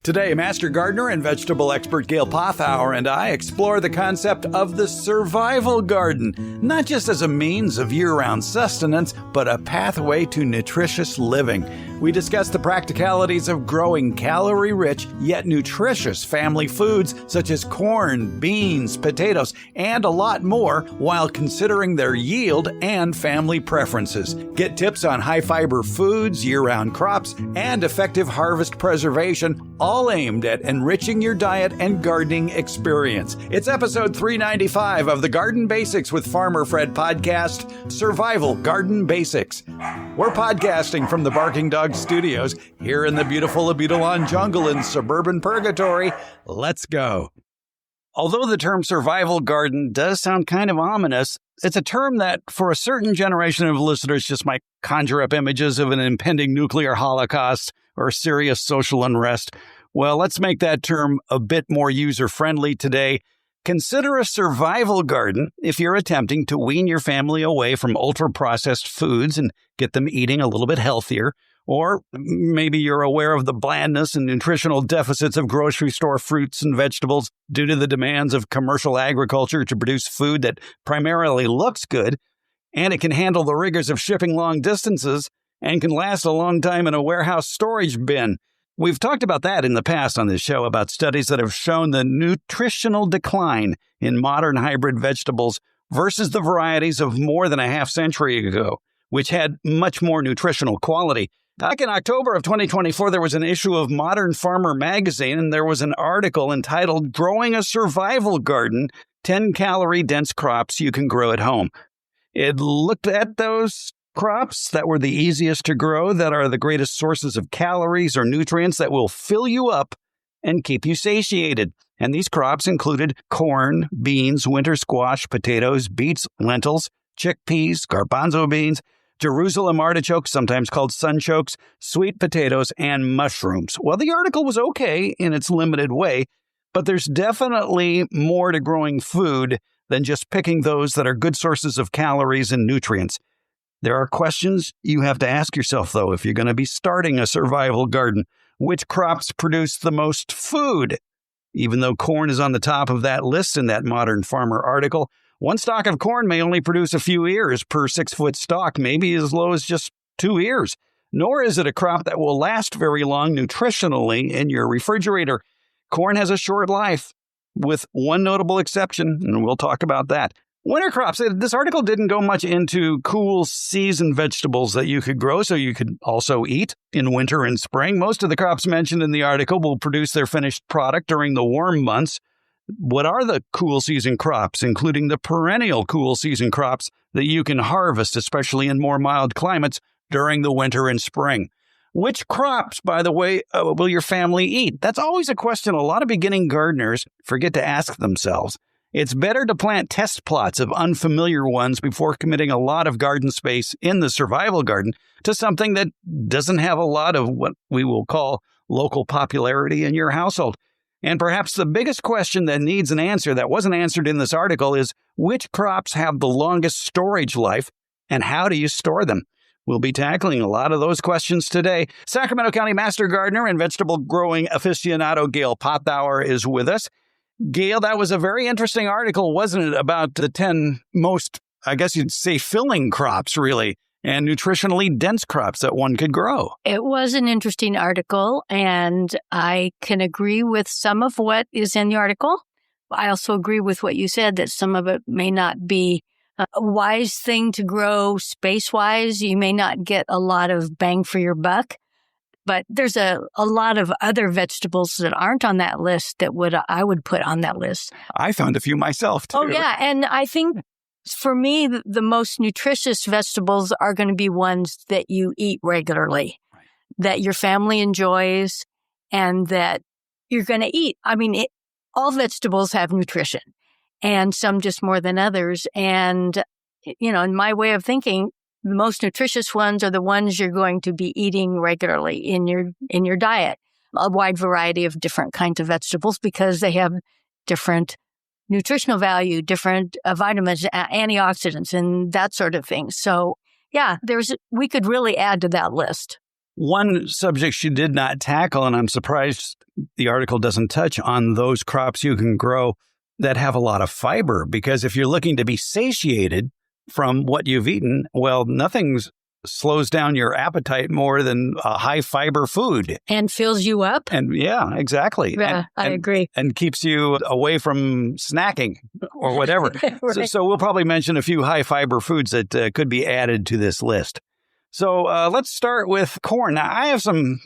Today, master gardener and vegetable expert Gail Pothauer and I explore the concept of the survival garden, not just as a means of year-round sustenance, but a pathway to nutritious living. We discuss the practicalities of growing calorie-rich yet nutritious family foods such as corn, beans, potatoes, and a lot more while considering their yield and family preferences. Get tips on high-fiber foods, year-round crops, and effective harvest preservation, all aimed at enriching your diet and gardening experience. It's episode 395 of the Garden Basics with Farmer Fred podcast, Survival Garden Basics. We're podcasting from the Barking Dog Studios here in the beautiful Abutilon jungle in suburban Purgatory. Let's go. Although the term survival garden does sound kind of ominous, it's a term that for a certain generation of listeners just might conjure up images of an impending nuclear holocaust or serious social unrest. Well, let's make that term a bit more user-friendly today. Consider a survival garden if you're attempting to wean your family away from ultra-processed foods and get them eating a little bit healthier. Or maybe you're aware of the blandness and nutritional deficits of grocery store fruits and vegetables due to the demands of commercial agriculture to produce food that primarily looks good, and it can handle the rigors of shipping long distances and can last a long time in a warehouse storage bin. We've talked about that in the past on this show, about studies that have shown the nutritional decline in modern hybrid vegetables versus the varieties of more than a half century ago, which had much more nutritional quality. Back in October of 2024, there was an issue of Modern Farmer magazine, and there was an article entitled Growing a Survival Garden, 10 Calorie-Dense Crops You Can Grow at Home. It looked at those crops that were the easiest to grow, that are the greatest sources of calories or nutrients that will fill you up and keep you satiated. And these crops included corn, beans, winter squash, potatoes, beets, lentils, chickpeas, garbanzo beans, Jerusalem artichokes, sometimes called sunchokes, sweet potatoes, and mushrooms. Well, the article was okay in its limited way, but there's definitely more to growing food than just picking those that are good sources of calories and nutrients. There are questions you have to ask yourself, though, if you're going to be starting a survival garden. Which crops produce the most food? Even though corn is on the top of that list in that Modern Farmer article, one stalk of corn may only produce a few ears per 6-foot stalk, maybe as low as just 2 ears. Nor is it a crop that will last very long nutritionally in your refrigerator. Corn has a short life, with one notable exception, and we'll talk about that. Winter crops. This article didn't go much into cool season vegetables that you could grow, so you could also eat in winter and spring. Most of the crops mentioned in the article will produce their finished product during the warm months. What are the cool season crops, including the perennial cool season crops that you can harvest, especially in more mild climates, during the winter and spring? Which crops, by the way, will your family eat? That's always a question a lot of beginning gardeners forget to ask themselves. It's better to plant test plots of unfamiliar ones before committing a lot of garden space in the survival garden to something that doesn't have a lot of what we will call local popularity in your household. And perhaps the biggest question that needs an answer that wasn't answered in this article is, which crops have the longest storage life and how do you store them? We'll be tackling a lot of those questions today. Sacramento County Master Gardener and Vegetable Growing Aficionado Gail Pothauer is with us. Gail, that was a very interesting article, wasn't it, about the 10 most, I guess you'd say, filling crops, really, and nutritionally dense crops that one could grow. It was an interesting article, and I can agree with some of what is in the article. I also agree with what you said, that some of it may not be a wise thing to grow space-wise. You may not get a lot of bang for your buck. But there's a lot of other vegetables that aren't on that list that I would put on that list. I found a few myself, too. Oh, yeah. And I think for me, the most nutritious vegetables are going to be ones that you eat regularly, right, that your family enjoys, and that you're going to eat. I mean, all vegetables have nutrition, and some just more than others. And, you know, in my way of thinking, the most nutritious ones are the ones you're going to be eating regularly in your diet. A wide variety of different kinds of vegetables because they have different nutritional value, different vitamins, antioxidants, and that sort of thing. So, yeah, we could really add to that list. One subject she did not tackle, and I'm surprised the article doesn't touch on those crops you can grow that have a lot of fiber, because if you're looking to be satiated from what you've eaten, well, nothing slows down your appetite more than a high fiber food. And fills you up. And yeah, exactly. Yeah, I agree. And keeps you away from snacking or whatever. Right. So we'll probably mention a few high fiber foods that could be added to this list. So let's start with corn. Now, I have some,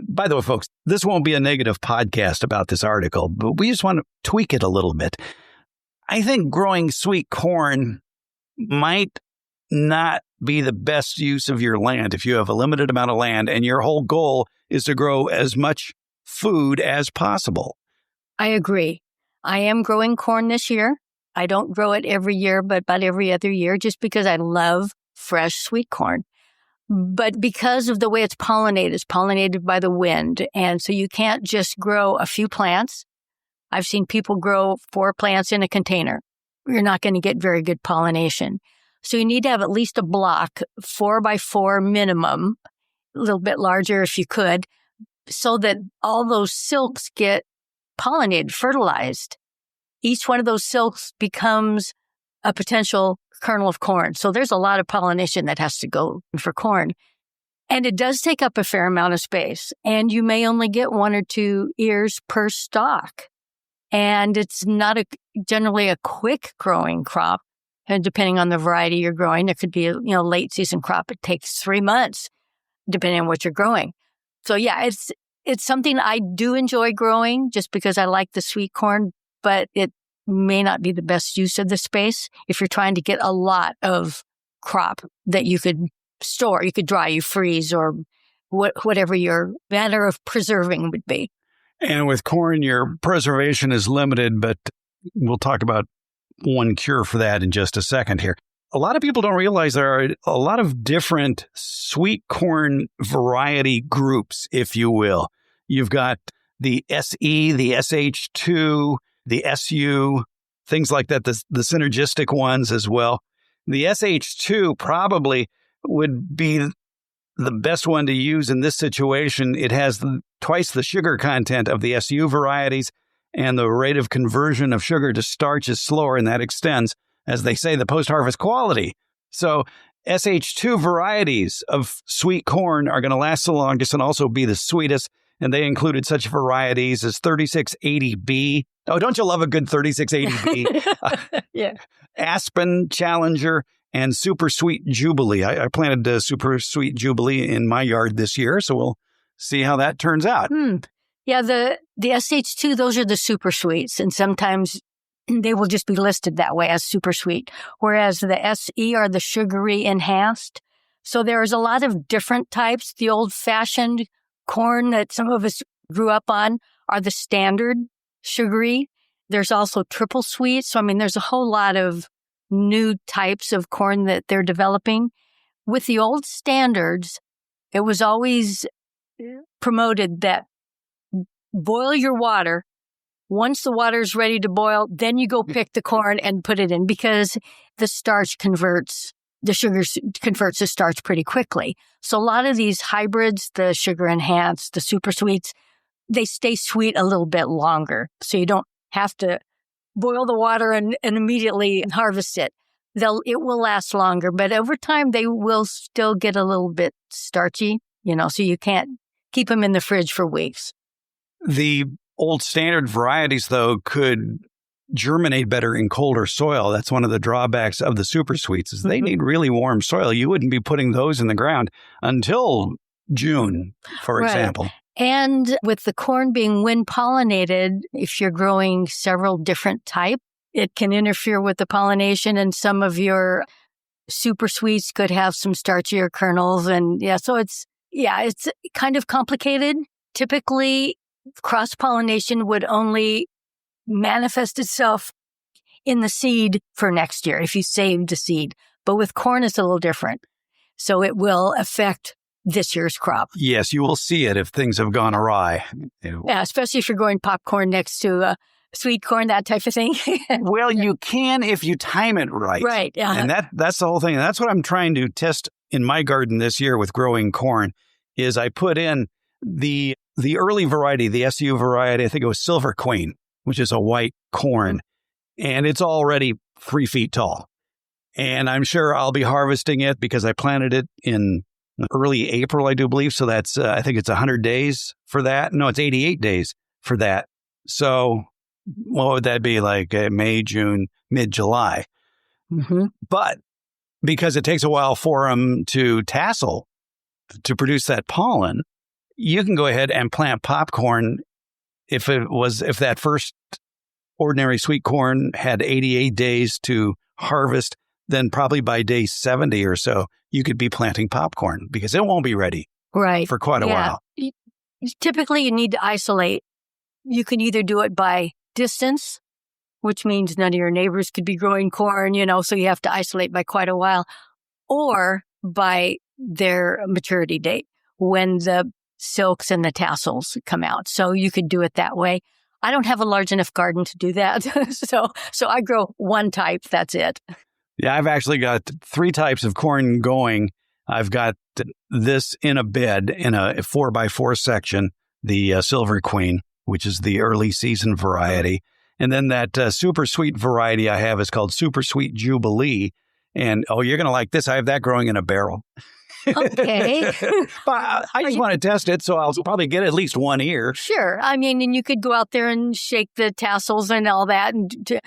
by the way, folks, this won't be a negative podcast about this article, but we just want to tweak it a little bit. I think growing sweet corn might not be the best use of your land if you have a limited amount of land and your whole goal is to grow as much food as possible. I agree. I am growing corn this year. I don't grow it every year, but about every other year, just because I love fresh sweet corn. But because of the way it's pollinated by the wind. And so you can't just grow a few plants. I've seen people grow 4 plants in a container. You're not going to get very good pollination. So you need to have at least a block, 4 by 4 minimum, a little bit larger if you could, so that all those silks get pollinated, fertilized. Each one of those silks becomes a potential kernel of corn. So there's a lot of pollination that has to go for corn. And it does take up a fair amount of space. And you may only get 1 or 2 ears per stalk. And it's not generally a quick growing crop. And depending on the variety you're growing, there could be a late season crop. It takes 3 months, depending on what you're growing. So yeah, it's something I do enjoy growing just because I like the sweet corn, but it may not be the best use of the space if you're trying to get a lot of crop that you could store, you could dry, you freeze, or whatever your manner of preserving would be. And with corn, your preservation is limited, but we'll talk about one cure for that in just a second here. A lot of people don't realize there are a lot of different sweet corn variety groups, if you will. You've got the SE, the SH2, the SU, things like that, the synergistic ones as well. The SH2 probably would be the best one to use in this situation. It has twice the sugar content of the SU varieties, and the rate of conversion of sugar to starch is slower, and that extends, as they say, the post-harvest quality. So SH2 varieties of sweet corn are going to last the longest and also be the sweetest, and they included such varieties as 3680B. Oh, don't you love a good 3680B? Yeah. Aspen, Challenger, and Super Sweet Jubilee. I planted Super Sweet Jubilee in my yard this year, so we'll see how that turns out. Yeah, the SH2, those are the super sweets, and sometimes they will just be listed that way as super sweet, whereas the SE are the sugary enhanced. So there's a lot of different types. The old-fashioned corn that some of us grew up on are the standard sugary. There's also triple sweet. So, there's a whole lot of new types of corn that they're developing. With the old standards, it was always promoted that boil your water. Once the water is ready to boil, then you go pick the corn and put it in, because the starch converts, the sugar converts the starch pretty quickly. So a lot of these hybrids, the sugar enhanced, the super sweets, they stay sweet a little bit longer. So you don't have to boil the water and immediately harvest it. It will last longer, but over time they will still get a little bit starchy, so you can't keep them in the fridge for weeks. The old standard varieties, though, could germinate better in colder soil. That's one of the drawbacks of the super sweets, is they need really warm soil. You wouldn't be putting those in the ground until June, for example. And with the corn being wind pollinated, if you're growing several different types, it can interfere with the pollination, and some of your super sweets could have some starchier kernels. And so it's kind of complicated. Typically, cross-pollination would only manifest itself in the seed for next year if you saved the seed. But with corn, it's a little different. So it will affect this year's crop. Yes, you will see it if things have gone awry. Yeah, especially if you're growing popcorn next to sweet corn, that type of thing. Well, you can if you time it right. Right, yeah. And that's the whole thing. And that's what I'm trying to test in my garden this year with growing corn, is I put in the early variety, the SU variety. I think it was Silver Queen, which is a white corn, and it's already 3 feet tall. And I'm sure I'll be harvesting it because I planted it in early April, I do believe. So that's, I think it's 100 days for that. No, it's 88 days for that. So what would that be like? May, June, mid-July. Mm-hmm. But because it takes a while for them to tassel, to produce that pollen, you can go ahead and plant popcorn. If that first ordinary sweet corn had 88 days to harvest, then probably by day 70 or so, you could be planting popcorn because it won't be ready for quite a while. Typically, you need to isolate. You can either do it by distance, which means none of your neighbors could be growing corn, so you have to isolate by quite a while, or by their maturity date when the silks and the tassels come out. So you could do it that way. I don't have a large enough garden to do that. So I grow one type. That's it. Yeah, I've actually got 3 types of corn going. I've got this in a bed in a 4x4 section, the Silver Queen, which is the early season variety. And then that super sweet variety I have is called Super Sweet Jubilee. And, you're going to like this. I have that growing in a barrel. Okay. But I just want to test it, so I'll probably get at least one ear. Sure. I mean, and you could go out there and shake the tassels and all that and to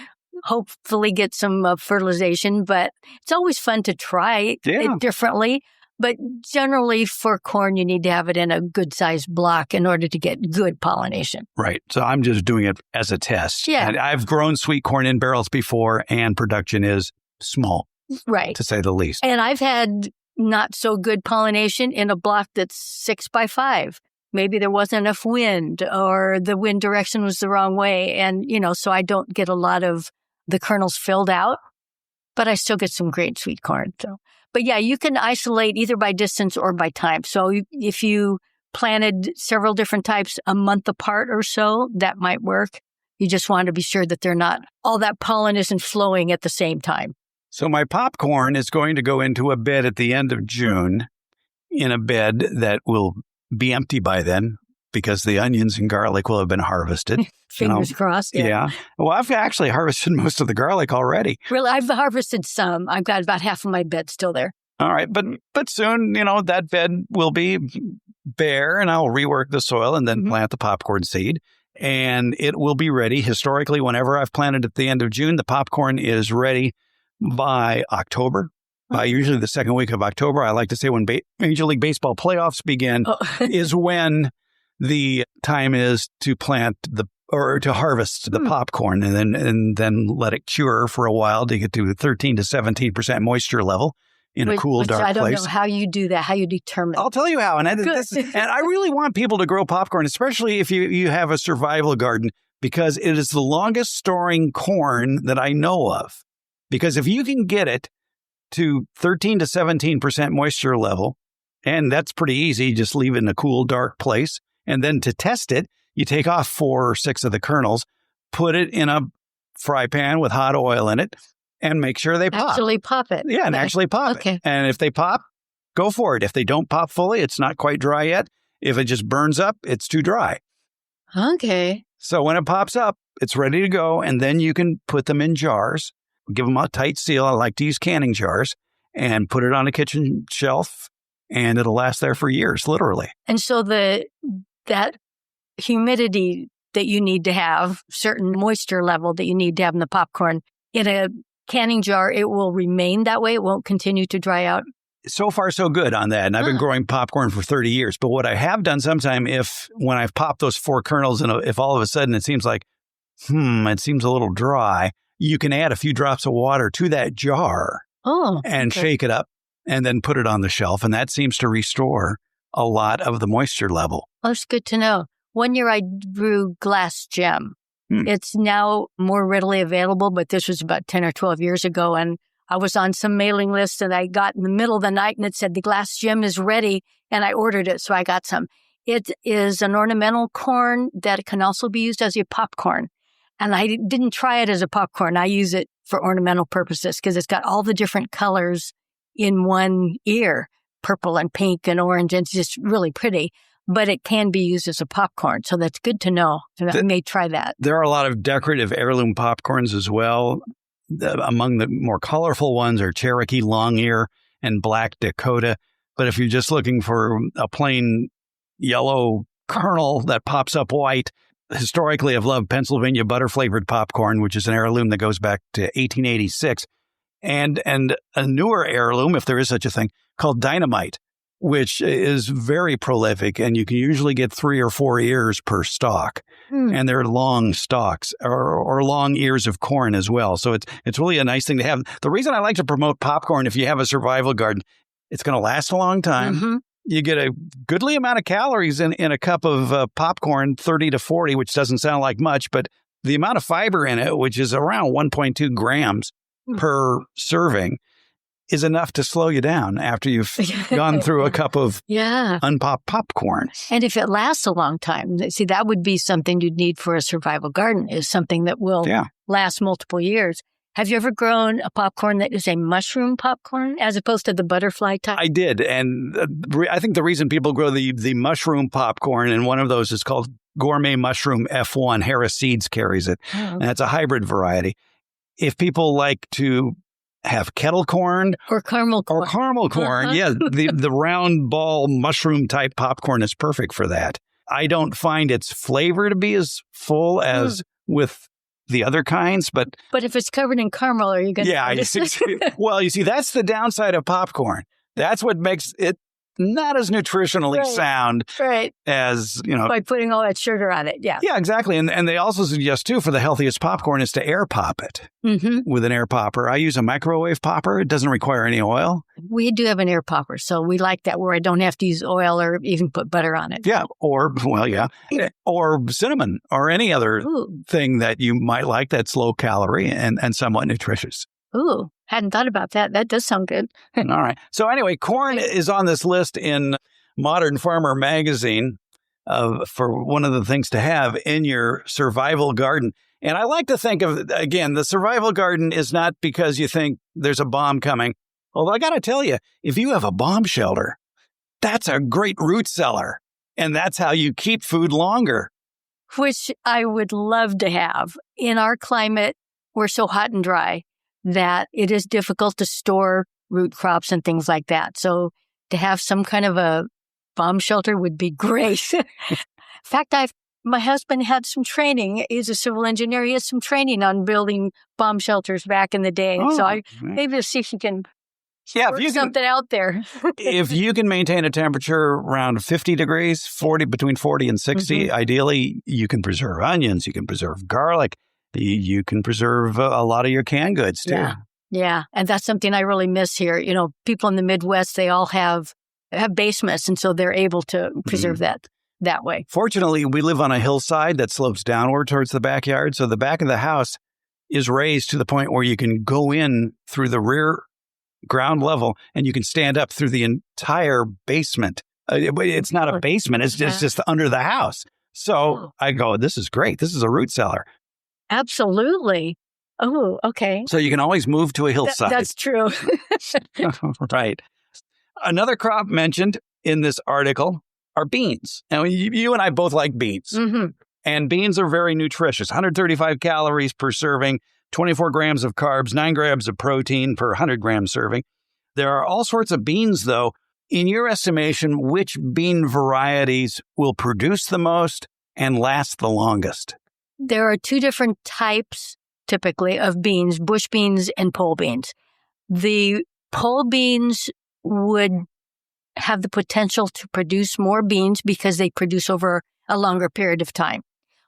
hopefully get some fertilization. But it's always fun to try it differently. But generally for corn, you need to have it in a good sized block in order to get good pollination. Right. So I'm just doing it as a test. Yeah. And I've grown sweet corn in barrels before, and production is small. Right. To say the least. And I've had not so good pollination in a block that's 6x5. Maybe there wasn't enough wind or the wind direction was the wrong way. And, so I don't get a lot of the kernels filled out, but I still get some great sweet corn. So, but yeah, you can isolate either by distance or by time. So if you planted several different types a month apart or so, that might work. You just want to be sure that all that pollen isn't flowing at the same time. So my popcorn is going to go into a bed at the end of June, in a bed that will be empty by then because the onions and garlic will have been harvested. Fingers crossed. Yeah. Well, I've actually harvested most of the garlic already. Really, I've harvested some. I've got about half of my bed still there. All right. But soon, that bed will be bare, and I'll rework the soil and then plant the popcorn seed. And it will be ready. Historically, whenever I've planted at the end of June, the popcorn is ready by October. By usually the second week of October. I like to say when Major League Baseball playoffs begin is when the time is to plant to harvest the popcorn and then let it cure for a while to get to 13 to 17% moisture level in a cool, dark place. I don't know how you do that, how you determine. I'll tell you how. And I really want people to grow popcorn, especially if you have a survival garden, because it is the longest storing corn that I know of. Because if you can get it to 13 to 17% moisture level, and that's pretty easy, just leave it in a cool, dark place. And then to test it, you take off 4 or 6 of the kernels, put it in a fry pan with hot oil in it, and make sure they pop. Actually pop it. Yeah, and actually pop it. And if they pop, go for it. If they don't pop fully, it's not quite dry yet. If it just burns up, it's too dry. Okay. So when it pops up, it's ready to go, and then you can put them in jars. Give them a tight seal. I like to use canning jars, and put it on a kitchen shelf, and it'll last there for years, literally. And so that humidity that you need to have, certain moisture level that you need to have in the popcorn, in a canning jar, it will remain that way. It won't continue to dry out. So far, so good on that. And I've been growing popcorn for 30 years. But what I have done sometime, when I've popped those 4 kernels, and if all of a sudden it seems like, it seems a little dry, you can add a few drops of water to that jar and shake it up and then put it on the shelf. And that seems to restore a lot of the moisture level. That's good to know. One year I grew glass gem. It's now more readily available, but this was about 10 or 12 years ago. And I was on some mailing list, and I got in the middle of the night and it said the glass gem is ready, and I ordered it. So I got some. It is an ornamental corn that can also be used as a popcorn. And I didn't try it as a popcorn. I use it for ornamental purposes because it's got all the different colors in one ear. purple and pink and orange, and it's just really pretty. But it can be used as a popcorn, so that's good to know. I may try that. There are a lot of decorative heirloom popcorns as well. Among the more colorful ones are Cherokee Long Ear and Black Dakota. But if you're just looking for a plain yellow kernel that pops up white, historically I've loved Pennsylvania butter-flavored popcorn, which is an heirloom that goes back to 1886. And a newer heirloom, if there is such a thing, called Dynamite, which is very prolific, and you can usually get 3 or 4 ears per stalk. And they're long stalks or long ears of corn as well. So it's really a nice thing to have. The reason I like to promote popcorn, if you have a survival garden, it's going to last a long time. Mm-hmm. You get a goodly amount of calories in a cup of popcorn, 30 to 40, which doesn't sound like much, but the amount of fiber in it, which is around 1.2 grams per serving, is enough to slow you down after you've gone through a cup of unpopped popcorn. And if it lasts a long time, see, that would be something you'd need for a survival garden, is something that will last multiple years. Have you ever grown a popcorn that is a mushroom popcorn as opposed to the butterfly type? I did. And I think the reason people grow the mushroom popcorn, and one of those is called Gourmet Mushroom F1. Harris Seeds carries it. Oh, okay. And it's a hybrid variety. If people like to have kettle corn or caramel corn. The round ball mushroom type popcorn is perfect for that. I don't find its flavor to be as full as with the other kinds, but if it's covered in caramel, are you going to? Well, you see, that's the downside of popcorn. That's what makes it not as nutritionally sound as, by putting all that sugar on it. Yeah. Yeah, exactly. And they also suggest, too, for the healthiest popcorn is to air pop it with an air popper. I use a microwave popper. It doesn't require any oil. We do have an air popper, so we like that where I don't have to use oil or even put butter on it. Yeah. Or cinnamon or any other thing that you might like that's low calorie and somewhat nutritious. Ooh, hadn't thought about that. That does sound good. All right. So anyway, corn is on this list in Modern Farmer magazine for one of the things to have in your survival garden. And I like to think of, again, the survival garden is not because you think there's a bomb coming. Although I got to tell you, if you have a bomb shelter, that's a great root cellar. And that's how you keep food longer. Which I would love to have. In our climate, we're so hot and dry that it is difficult to store root crops and things like that. So to have some kind of a bomb shelter would be great. In fact, my husband had some training. He's a civil engineer. He has some training on building bomb shelters back in the day. Maybe see if you can work something out there. If you can maintain a temperature around 50 degrees, between 40 and 60, ideally, you can preserve onions, you can preserve garlic. You can preserve a lot of your canned goods, too. Yeah. And that's something I really miss here. You know, people in the Midwest, they all have basements, and so they're able to preserve that way. Fortunately, we live on a hillside that slopes downward towards the backyard. So the back of the house is raised to the point where you can go in through the rear ground level and you can stand up through the entire basement. It's not a basement. It's just under the house. So I go, this is great. This is a root cellar. Absolutely. Oh, okay. So you can always move to a hillside. That's true. Right. Another crop mentioned in this article are beans. Now, you and I both like beans. And beans are very nutritious. 135 calories per serving, 24 grams of carbs, 9 grams of protein per 100 gram serving. There are all sorts of beans, though. In your estimation, which bean varieties will produce the most and last the longest? There are 2 different types, typically, of beans, bush beans and pole beans. The pole beans would have the potential to produce more beans because they produce over a longer period of time,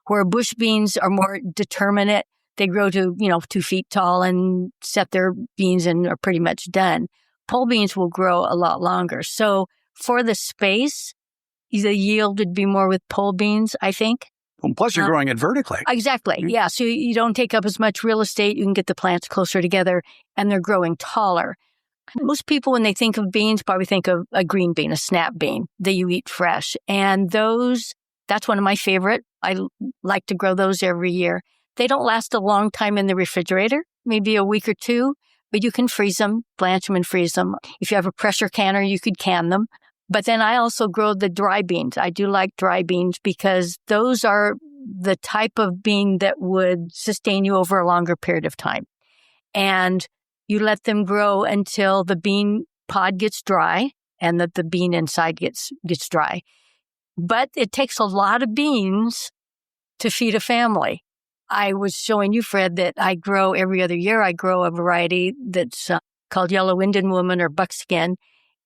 where bush beans are more determinate. They grow to, 2 feet tall and set their beans and are pretty much done. Pole beans will grow a lot longer. So for the space, the yield would be more with pole beans, I think. Plus, you're growing it vertically. Exactly. Yeah. So you don't take up as much real estate. You can get the plants closer together, and they're growing taller. Most people, when they think of beans, probably think of a green bean, a snap bean that you eat fresh. And that's one of my favorite. I like to grow those every year. They don't last a long time in the refrigerator, maybe a week or 2, but you can freeze them, blanch them and freeze them. If you have a pressure canner, you could can them. But then I also grow the dry beans. I do like dry beans because those are the type of bean that would sustain you over a longer period of time. And you let them grow until the bean pod gets dry and that the bean inside gets dry. But it takes a lot of beans to feed a family. I was showing you, Fred, that I grow every other year. I grow a variety that's called yellow Indian woman or buckskin.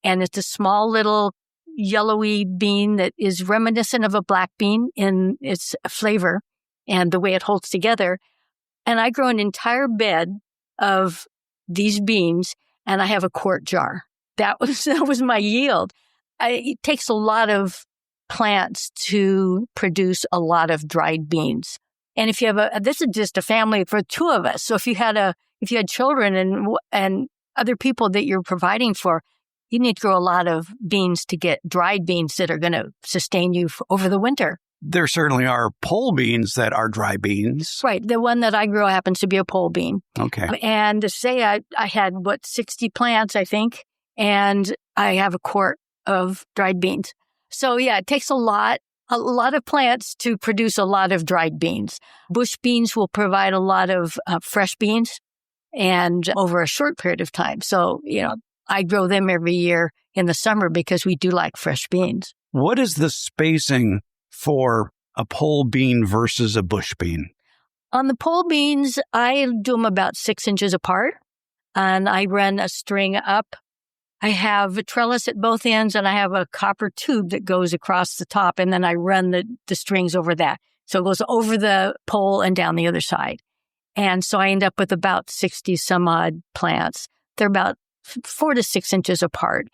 And it's a small little yellowy bean that is reminiscent of a black bean in its flavor and the way it holds together. And I grow an entire bed of these beans, and I have a quart jar. That was my yield. It takes a lot of plants to produce a lot of dried beans. And if you have this is just a family for two of us. So if you had children and other people that you're providing for, you need to grow a lot of beans to get dried beans that are going to sustain you over the winter. There certainly are pole beans that are dry beans. Right. The one that I grow happens to be a pole bean. Okay. And to say I had, 60 plants, I think, and I have a quart of dried beans. So yeah, it takes a lot of plants to produce a lot of dried beans. Bush beans will provide a lot of fresh beans and over a short period of time. So, I grow them every year in the summer because we do like fresh beans. What is the spacing for a pole bean versus a bush bean? On the pole beans, I do them about 6 inches apart, and I run a string up. I have a trellis at both ends, and I have a copper tube that goes across the top, and then I run the strings over that. So it goes over the pole and down the other side. And so I end up with about 60 some odd plants. They're about 4 to 6 inches apart.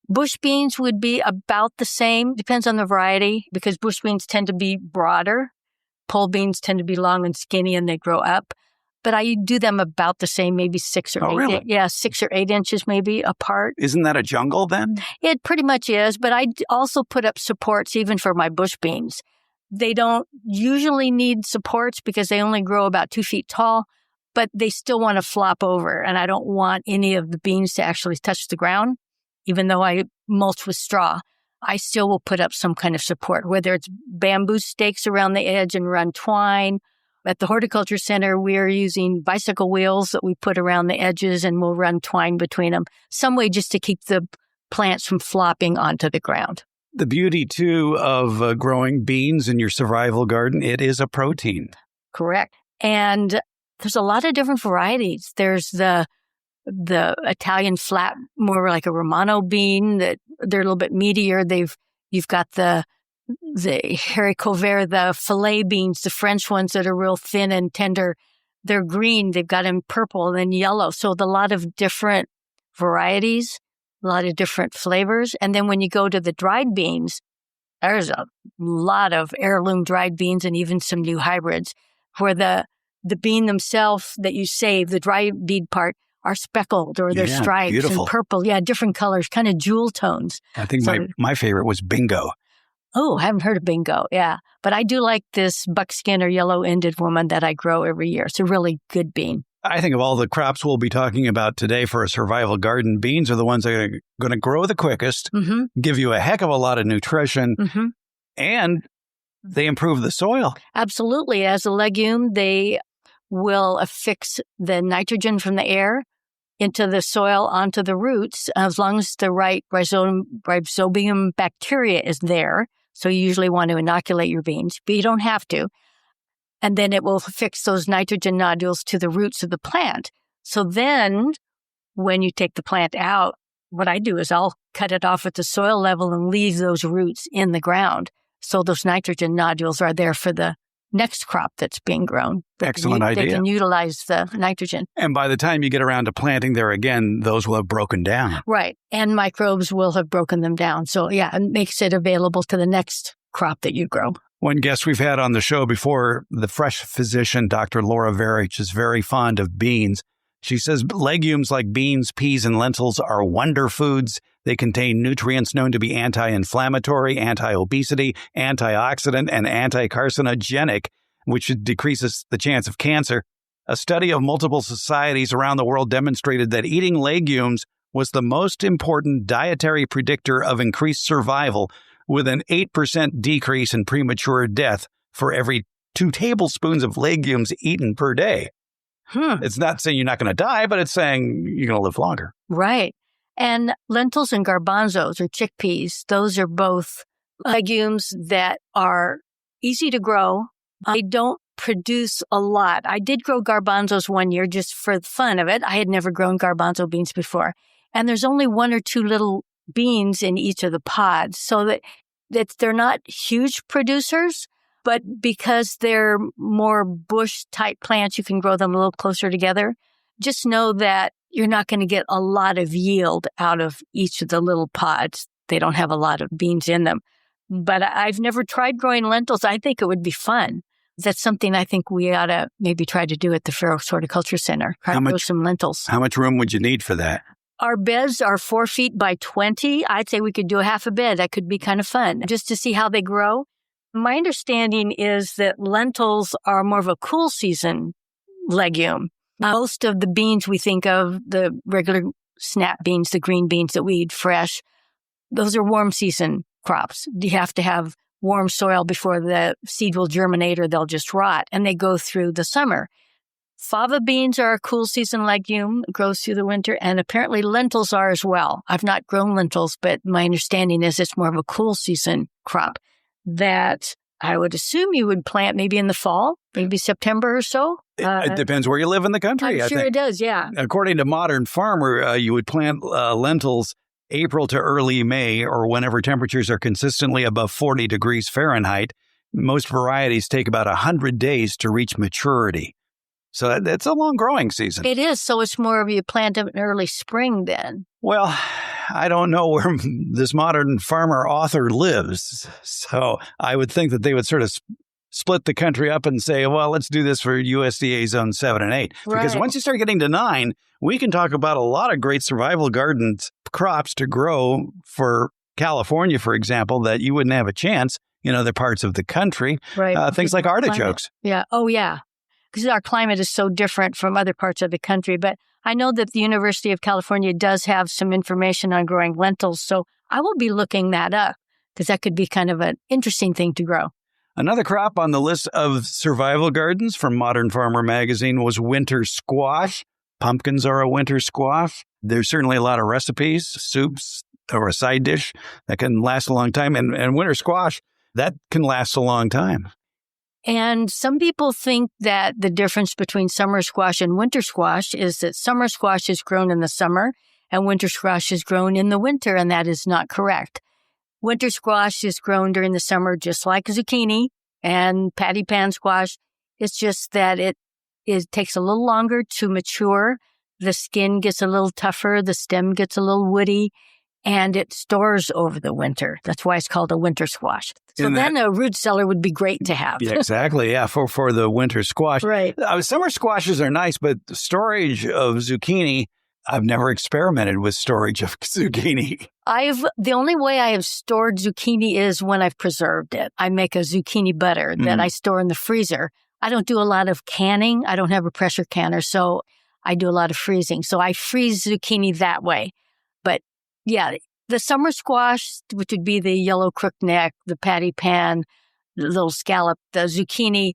Bush beans would be about the same, depends on the variety, because bush beans tend to be broader. Pole beans tend to be long and skinny and they grow up. But I do them about the same, maybe 6 or 8. Really? Yeah, 6 or 8 inches maybe apart. Isn't that a jungle then? It pretty much is, but I also put up supports even for my bush beans. They don't usually need supports because they only grow about 2 feet tall, but they still want to flop over. And I don't want any of the beans to actually touch the ground. Even though I mulch with straw, I still will put up some kind of support, whether it's bamboo stakes around the edge and run twine. At the horticulture center, we're using bicycle wheels that we put around the edges and we'll run twine between them. Some way just to keep the plants from flopping onto the ground. The beauty, too, of growing beans in your survival garden, it is a protein. Correct. And there's a lot of different varieties. There's the Italian flat, more like a Romano bean that they're a little bit meatier. You've got the haricot vert, the filet beans, the French ones that are real thin and tender. They're green. They've got them purple and then yellow. So a lot of different varieties, a lot of different flavors. And then when you go to the dried beans, there's a lot of heirloom dried beans and even some new hybrids where the bean themselves that you save, the dry bean part, are speckled or they're striped beautiful. And purple. Yeah, different colors, kind of jewel tones. I think my favorite was Bingo. Oh, I haven't heard of Bingo. Yeah. But I do like this buckskin or yellow ended woman that I grow every year. It's a really good bean. I think of all the crops we'll be talking about today for a survival garden, beans are the ones that are going to grow the quickest, give you a heck of a lot of nutrition, and they improve the soil. Absolutely. As a legume, they will affix the nitrogen from the air into the soil onto the roots as long as the right rhizobium bacteria is there. So you usually want to inoculate your beans, but you don't have to. And then it will fix those nitrogen nodules to the roots of the plant. So then when you take the plant out, what I do is I'll cut it off at the soil level and leave those roots in the ground. So those nitrogen nodules are there for the next crop that's being grown. Excellent idea. They can utilize the nitrogen. And by the time you get around to planting there again, those will have broken down. Right. And microbes will have broken them down. So yeah, it makes it available to the next crop that you grow. One guest we've had on the show before, the fresh physician, Dr. Laura Verich, is very fond of beans. She says legumes like beans, peas, and lentils are wonder foods. They contain nutrients known to be anti-inflammatory, anti-obesity, antioxidant, and anti-carcinogenic, which decreases the chance of cancer. A study of multiple societies around the world demonstrated that eating legumes was the most important dietary predictor of increased survival, with an 8% decrease in premature death for every 2 tablespoons of legumes eaten per day. It's not saying you're not going to die, but it's saying you're going to live longer. Right. And lentils and garbanzos or chickpeas, those are both legumes that are easy to grow. I don't produce a lot. I did grow garbanzos one year just for the fun of it. I had never grown garbanzo beans before. And there's only 1 or 2 little beans in each of the pods, so that they're not huge producers, but because they're more bush type plants, you can grow them a little closer together. Just know that you're not going to get a lot of yield out of each of the little pods. They don't have a lot of beans in them. But I've never tried growing lentils. I think it would be fun. That's something I think we ought to maybe try to do at the Fair Oaks Horticulture Center. Try to grow some lentils. How much room would you need for that? Our beds are 4 feet by 20. I'd say we could do a half a bed. That could be kind of fun just to see how they grow. My understanding is that lentils are more of a cool season legume. Most of the beans we think of, the regular snap beans, the green beans that we eat fresh, those are warm season crops. You have to have warm soil before the seed will germinate or they'll just rot, and they go through the summer. Fava beans are a cool season legume, grows through the winter, and apparently lentils are as well. I've not grown lentils, but my understanding is it's more of a cool season crop that I would assume you would plant maybe in the fall, maybe September or so. It depends where you live in the country. I'm sure it does, yeah. According to Modern Farmer, you would plant lentils April to early May, or whenever temperatures are consistently above 40 degrees Fahrenheit. Most varieties take about 100 days to reach maturity. So it's a long growing season. It is. So it's more of you plant them in early spring then. Well, I don't know where this Modern Farmer author lives. So I would think that they would sort of split the country up and say, well, let's do this for USDA Zone 7 and 8. Because once you start getting to 9, we can talk about a lot of great survival garden crops to grow for California, for example, that you wouldn't have a chance in other parts of the country. Right. Things like artichokes. Yeah. Oh, yeah. Because our climate is so different from other parts of the country. But I know that the University of California does have some information on growing lentils. So I will be looking that up because that could be kind of an interesting thing to grow. Another crop on the list of survival gardens from Modern Farmer magazine was winter squash. Pumpkins are a winter squash. There's certainly a lot of recipes, soups, or a side dish that can last a long time. And winter squash, that can last a long time. And some people think that the difference between summer squash and winter squash is that summer squash is grown in the summer and winter squash is grown in the winter, and that is not correct. Winter squash is grown during the summer just like zucchini and patty pan squash. It's just that it takes a little longer to mature. The skin gets a little tougher, the stem gets a little woody, and it stores over the winter. That's why it's called a winter squash. So then a root cellar would be great to have. Yeah, exactly. Yeah, for the winter squash. Right. Summer squashes are nice, but the storage of zucchini, I've never experimented with storage of zucchini. The only way I have stored zucchini is when I've preserved it. I make a zucchini butter that I store in the freezer. I don't do a lot of canning. I don't have a pressure canner, so I do a lot of freezing. So I freeze zucchini that way. But yeah, the summer squash, which would be the yellow crookneck, the patty pan, the little scallop, the zucchini,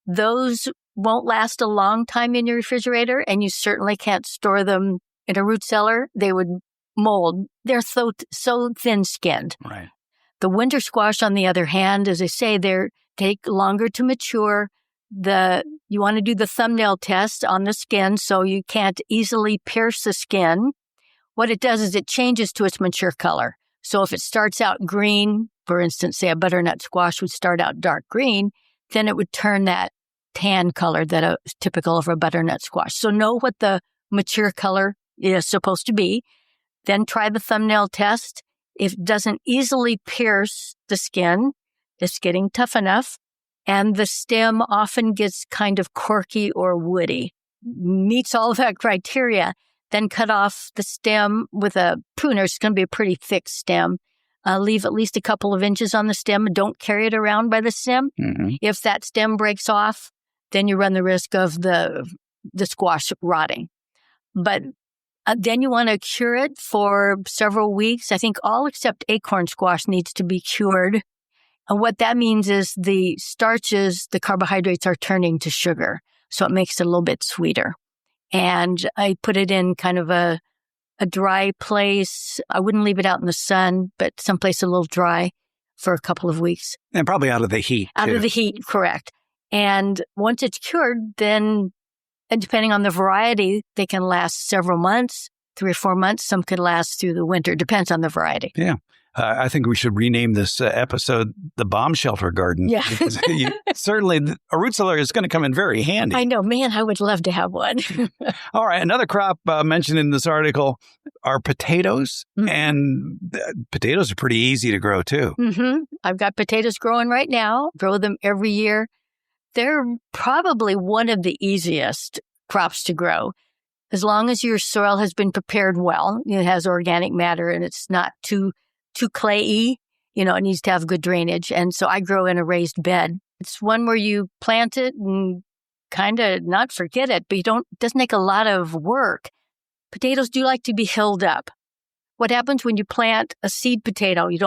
those won't last a long time in your refrigerator, and you certainly can't store them in a root cellar. They would mold. They're so thin-skinned. Right. The winter squash, on the other hand, as I say, they take longer to mature. You want to do the thumbnail test on the skin so you can't easily pierce the skin. What it does is it changes to its mature color. So if it starts out green, for instance, say a butternut squash would start out dark green, then it would turn that tan color that is typical of a butternut squash. So know what the mature color is supposed to be. Then try the thumbnail test. If it doesn't easily pierce the skin, it's getting tough enough. And the stem often gets kind of corky or woody. Meets all of that criteria. Then cut off the stem with a pruner. It's going to be a pretty thick stem. Leave at least a couple of inches on the stem. Don't carry it around by the stem. Mm-hmm. If that stem breaks off, then you run the risk of the the squash rotting. But then you want to cure it for several weeks. I think all except acorn squash needs to be cured. And what that means is the starches, the carbohydrates are turning to sugar. So it makes it a little bit sweeter. And I put it in kind of a dry place. I wouldn't leave it out in the sun, but someplace a little dry for a couple of weeks. And probably out of the heat. Out of the heat, correct. And once it's cured, then, and depending on the variety, they can last several months, 3 or 4 months. Some could last through the winter. Depends on the variety. Yeah. I think we should rename this episode the Bomb Shelter Garden. Yeah. Certainly, a root cellar is going to come in very handy. I know. Man, I would love to have one. All right. Another crop mentioned in this article are potatoes. Mm-hmm. And potatoes are pretty easy to grow, too. Mm-hmm. I've got potatoes growing right now. Grow them every year. They're probably one of the easiest crops to grow. As long as your soil has been prepared well, it has organic matter and it's not too clayey, it needs to have good drainage. And so I grow in a raised bed. It's one where you plant it and kind of not forget it, but it doesn't take a lot of work. Potatoes do like to be hilled up. What happens when you plant a seed potato? You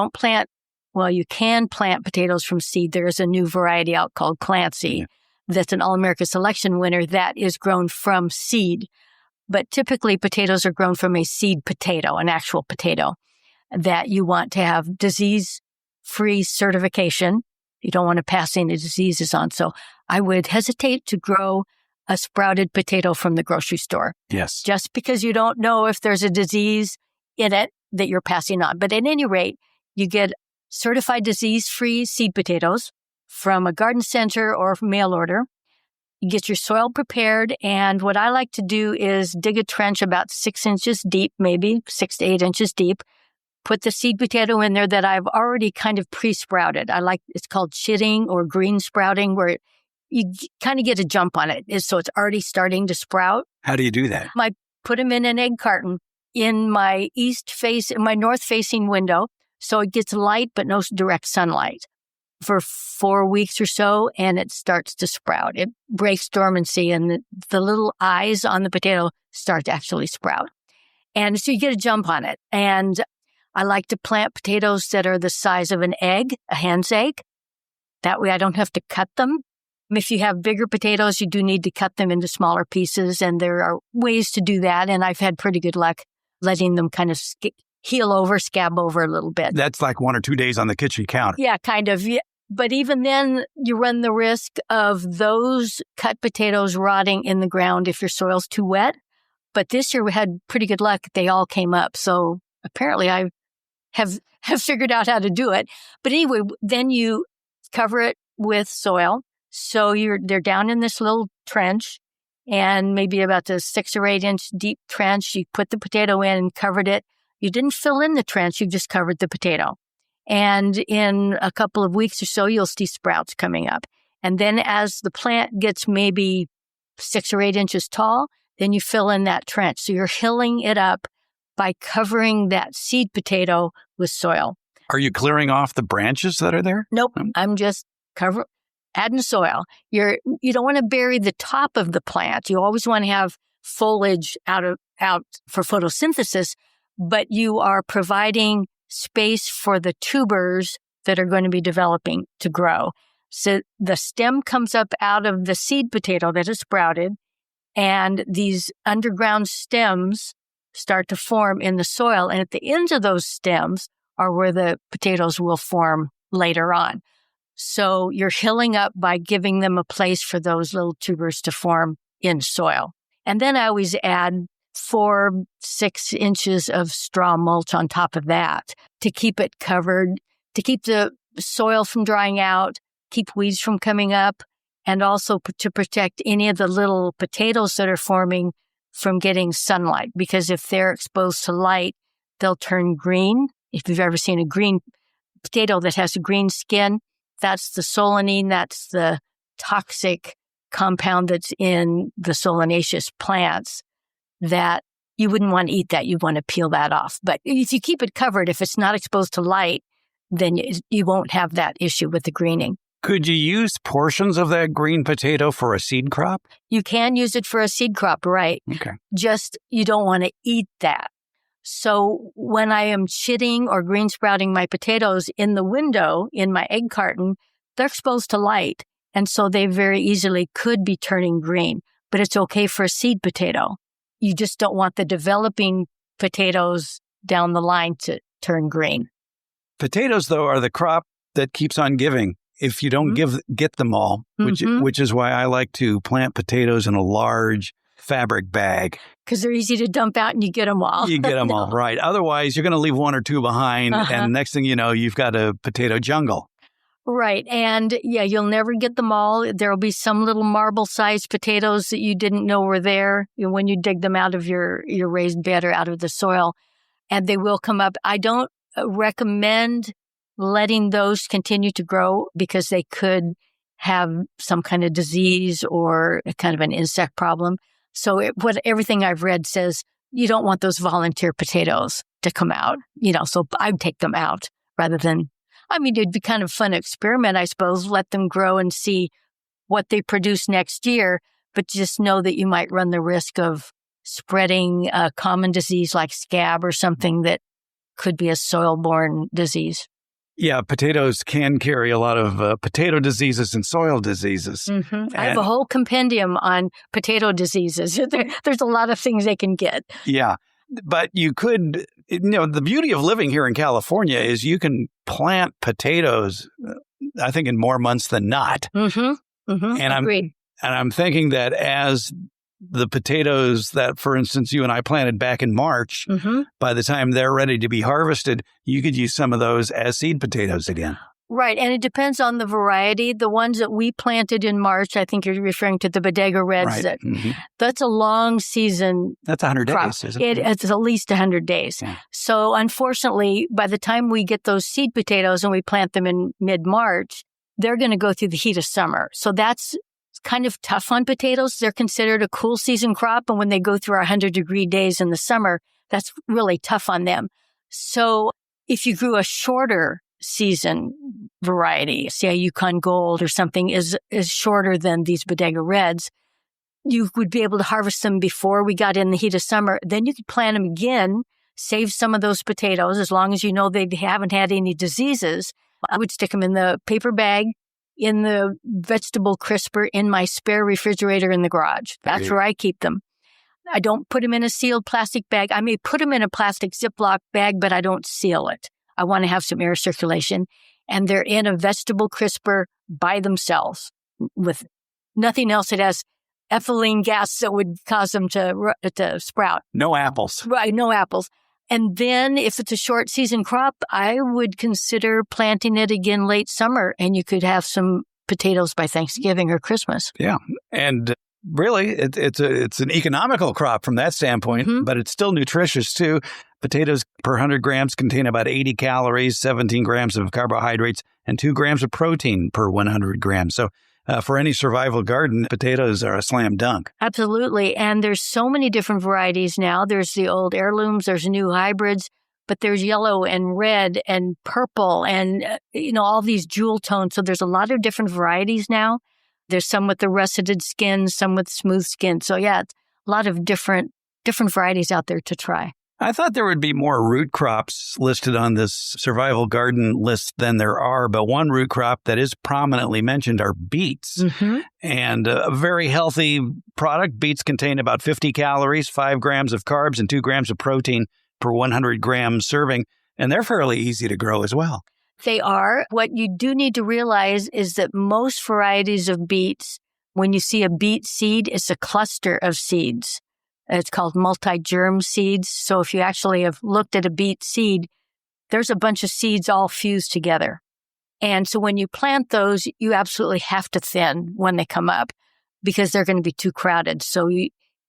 can plant potatoes from seed. There's a new variety out called Clancy. That's an All-America Selection winner that is grown from seed. But typically potatoes are grown from a seed potato, an actual potato, that you want to have disease-free certification. You don't want to pass any diseases on. So I would hesitate to grow a sprouted potato from the grocery store. Yes. Just because you don't know if there's a disease in it that you're passing on. But at any rate, you get certified disease-free seed potatoes from a garden center or mail order. You get your soil prepared. And what I like to do is dig a trench about 6 inches deep, maybe 6 to 8 inches deep. Put the seed potato in there that I've already kind of pre-sprouted. It's called chitting or green sprouting, where you kind of get a jump on it. So it's already starting to sprout. How do you do that? I put them in an egg carton in my north facing window. So it gets light, but no direct sunlight for 4 weeks or so. And it starts to sprout. It breaks dormancy and the little eyes on the potato start to actually sprout. And so you get a jump on it. And I like to plant potatoes that are the size of an egg, a hen's egg. That way I don't have to cut them. If you have bigger potatoes, you do need to cut them into smaller pieces, and there are ways to do that. And I've had pretty good luck letting them kind of scab over a little bit. That's like 1 or 2 days on the kitchen counter. Yeah, kind of. Yeah. But even then, you run the risk of those cut potatoes rotting in the ground if your soil's too wet. But this year we had pretty good luck. They all came up. So apparently I have figured out how to do it. But anyway, then you cover it with soil. So they're down in this little trench, and maybe about a 6 or 8 inch deep trench. You put the potato in and covered it. You didn't fill in the trench. You just covered the potato. And in a couple of weeks or so, you'll see sprouts coming up. And then as the plant gets maybe 6 or 8 inches tall, then you fill in that trench. So you're hilling it up by covering that seed potato with soil. Are you clearing off the branches that are there? Nope. I'm just adding soil. You don't want to bury the top of the plant. You always want to have foliage out for photosynthesis, but you are providing space for the tubers that are going to be developing to grow. So the stem comes up out of the seed potato that is sprouted, and these underground stems start to form in the soil. And at the ends of those stems are where the potatoes will form later on. So you're hilling up by giving them a place for those little tubers to form in soil. And then I always add 4-6 inches of straw mulch on top of that to keep it covered, to keep the soil from drying out, keep weeds from coming up, and also to protect any of the little potatoes that are forming from getting sunlight. Because if they're exposed to light, they'll turn green. If you've ever seen a green potato that has a green skin, that's the solanine, that's the toxic compound that's in the solanaceous plants that you wouldn't want to eat that. You'd want to peel that off. But if you keep it covered, if it's not exposed to light, then you won't have that issue with the greening. Could you use portions of that green potato for a seed crop? You can use it for a seed crop, right? Okay. Just you don't want to eat that. So when I am chitting or green sprouting my potatoes in the window in my egg carton, they're exposed to light. And so they very easily could be turning green, but it's okay for a seed potato. You just don't want the developing potatoes down the line to turn green. Potatoes, though, are the crop that keeps on giving if you don't get them all, which is why I like to plant potatoes in a large fabric bag. Because they're easy to dump out and you get them all. You get them all, right. Otherwise, you're going to leave one or two behind, and next thing you know, you've got a potato jungle. Right. And yeah, you'll never get them all. There'll be some little marble-sized potatoes that you didn't know were there when you dig them out of your raised bed or out of the soil, and they will come up. I don't recommend letting those continue to grow because they could have some kind of disease or kind of an insect problem. So everything I've read says you don't want those volunteer potatoes to come out, so I'd take them out rather than, it'd be kind of fun to experiment, I suppose, let them grow and see what they produce next year, but just know that you might run the risk of spreading a common disease like scab or something that could be a soil-borne disease. Yeah, potatoes can carry a lot of potato diseases and soil diseses. I have a whole compendium on potato diseases. There's a lot of things they can get. Yeah, but you could, the beauty of living here in California is you can plant potatoes, I think, in more months than not. And Agreed. I'm thinking that as the potatoes that, for instance, you and I planted back in March, by the time they're ready to be harvested, you could use some of those as seed potatoes again. Right. And it depends on the variety. The ones that we planted in March, I think you're referring to the Bodega Reds. Right. That's a long season. That's 100 crop. days, isn't it? It's at least 100 days. Yeah. So unfortunately, by the time we get those seed potatoes and we plant them in mid-March, they're going to go through the heat of summer. So that's kind of tough on potatoes. They're considered a cool season crop. And when they go through our 100-degree days in the summer, that's really tough on them. So if you grew a shorter season variety, say a Yukon Gold or something is shorter than these Bodega Reds, you would be able to harvest them before we got in the heat of summer. Then you could plant them again, save some of those potatoes as long as you know they haven't had any diseases. I would stick them in the paper bag, in the vegetable crisper, in my spare refrigerator in the garage. That's where I keep them. I don't put them in a sealed plastic bag. I may put them in a plastic Ziploc bag, but I don't seal it. I want to have some air circulation. And they're in a vegetable crisper by themselves with nothing else. It has ethylene gas that would cause them to sprout. No apples. Right, no apples. And then if it's a short season crop, I would consider planting it again late summer, and you could have some potatoes by Thanksgiving or Christmas. Yeah. And really, it's an economical crop from that standpoint, but it's still nutritious too. Potatoes per 100 grams contain about 80 calories, 17 grams of carbohydrates, and 2 grams of protein per 100 grams. So for any survival garden, potatoes are a slam dunk. Absolutely. And there's so many different varieties now. There's the old heirlooms, there's new hybrids, but there's yellow and red and purple and, all these jewel tones. So there's a lot of different varieties now. There's some with the russeted skin, some with smooth skin. So yeah, it's a lot of different varieties out there to try. I thought there would be more root crops listed on this survival garden list than there are, but one root crop that is prominently mentioned are beets. And a very healthy product. Beets contain about 50 calories, 5 grams of carbs, and 2 grams of protein per 100 gram serving. And they're fairly easy to grow as well. They are. What you do need to realize is that most varieties of beets, when you see a beet seed, it's a cluster of seeds. It's called multi-germ seeds. So if you actually have looked at a beet seed, there's a bunch of seeds all fused together. And so when you plant those, you absolutely have to thin when they come up because they're going to be too crowded. So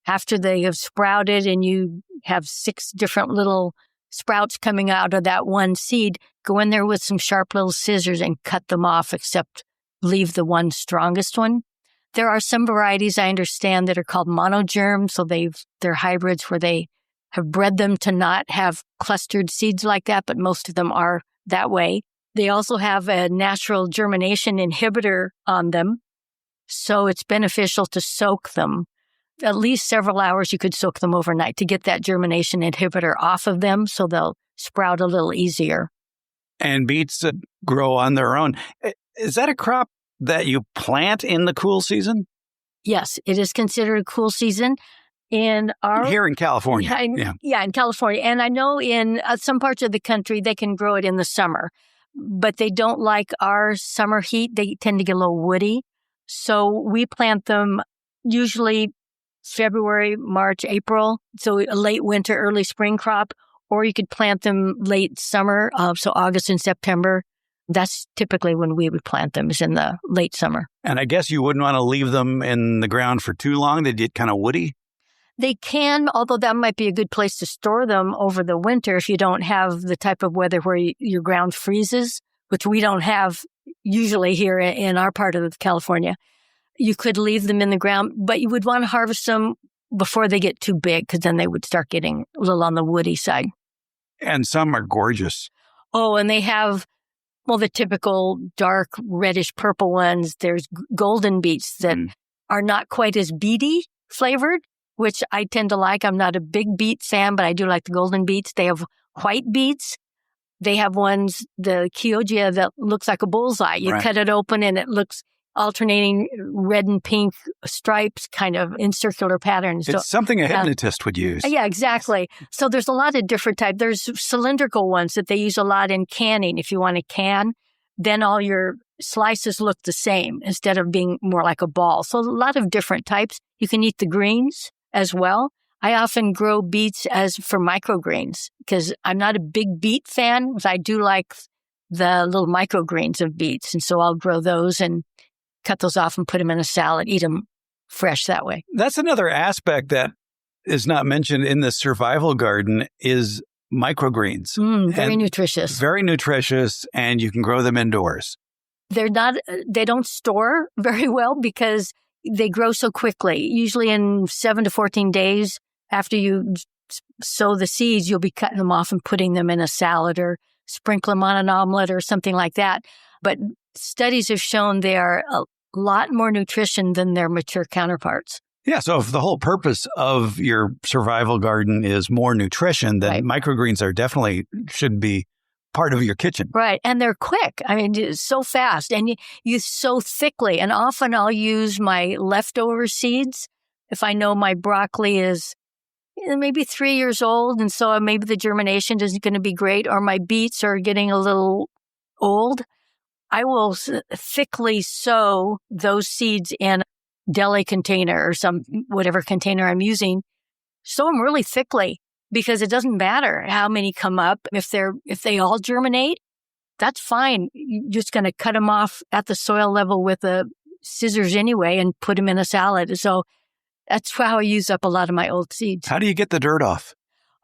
after they have sprouted and you have 6 different little sprouts coming out of that one seed, go in there with some sharp little scissors and cut them off, except leave the one strongest one. There are some varieties I understand that are called monogerm. So they're hybrids where they have bred them to not have clustered seeds like that, but most of them are that way. They also have a natural germination inhibitor on them, so it's beneficial to soak them. At least several hours you could soak them overnight to get that germination inhibitor off of them so they'll sprout a little easier. And beets grow on their own. Is that a crop that you plant in the cool season? Yes, it is considered a cool season. Here in California. Yeah, in California. And I know in some parts of the country, they can grow it in the summer, but they don't like our summer heat. They tend to get a little woody. So we plant them usually February, March, April. So a late winter, early spring crop, or you could plant them late summer. So August and September. That's typically when we would plant them, is in the late summer. And I guess you wouldn't want to leave them in the ground for too long. They get kind of woody. They can, although that might be a good place to store them over the winter if you don't have the type of weather where your ground freezes, which we don't have usually here in our part of California. You could leave them in the ground, but you would want to harvest them before they get too big, because then they would start getting a little on the woody side. And some are gorgeous. Oh, and they have, the typical dark reddish purple ones. There's golden beets that are not quite as beety flavored, which I tend to like. I'm not a big beet fan, but I do like the golden beets. They have white beets. They have ones, the Chioggia, that looks like a bullseye. You cut it open and it looks alternating red and pink stripes kind of in circular patterns. It's something a hypnotist would use. Yeah, exactly. So there's a lot of different types. There's cylindrical ones that they use a lot in canning. If you want to can, then all your slices look the same instead of being more like a ball. So a lot of different types. You can eat the greens as well. I often grow beets as for microgreens because I'm not a big beet fan, but I do like the little microgreens of beets. And so I'll grow those and cut those off and put them in a salad, eat them fresh that way. That's another aspect that is not mentioned in the survival garden is microgreens. Very nutritious. Very nutritious, and you can grow them indoors. They don't store very well because they grow so quickly. Usually in 7 to 14 days after you sow the seeds, you'll be cutting them off and putting them in a salad or sprinkle them on an omelet or something like that. But studies have shown they are a lot more nutrition than their mature counterparts. Yeah, so if the whole purpose of your survival garden is more nutrition, then microgreens should be part of your kitchen. Right, and they're quick. I mean, it's so fast, and you sow thickly. And often I'll use my leftover seeds if I know my broccoli is maybe 3 years old, and so maybe the germination isn't going to be great, or my beets are getting a little old. I will thickly sow those seeds in a deli container or whatever container I'm using. Sow them really thickly because it doesn't matter how many come up. If they all germinate, that's fine. You're just going to cut them off at the soil level with the scissors anyway and put them in a salad. So that's how I use up a lot of my old seeds. How do you get the dirt off?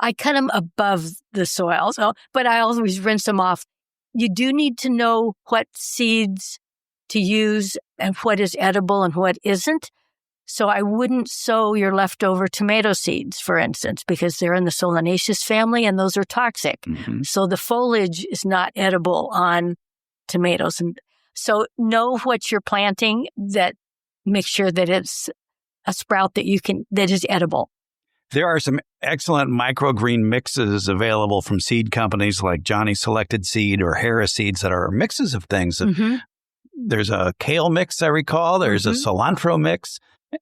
I cut them above the soil, but I always rinse them off. You do need to know what seeds to use and what is edible and what isn't. So I wouldn't sow your leftover tomato seeds, for instance, because they're in the Solanaceous family and those are toxic. Mm-hmm. So the foliage is not edible on tomatoes. And so know what you're planting, that make sure that it's a sprout that is edible. There are some excellent microgreen mixes available from seed companies like Johnny Selected Seed or Harris Seeds that are mixes of things. Mm-hmm. There's a kale mix, I recall. There's a cilantro mix.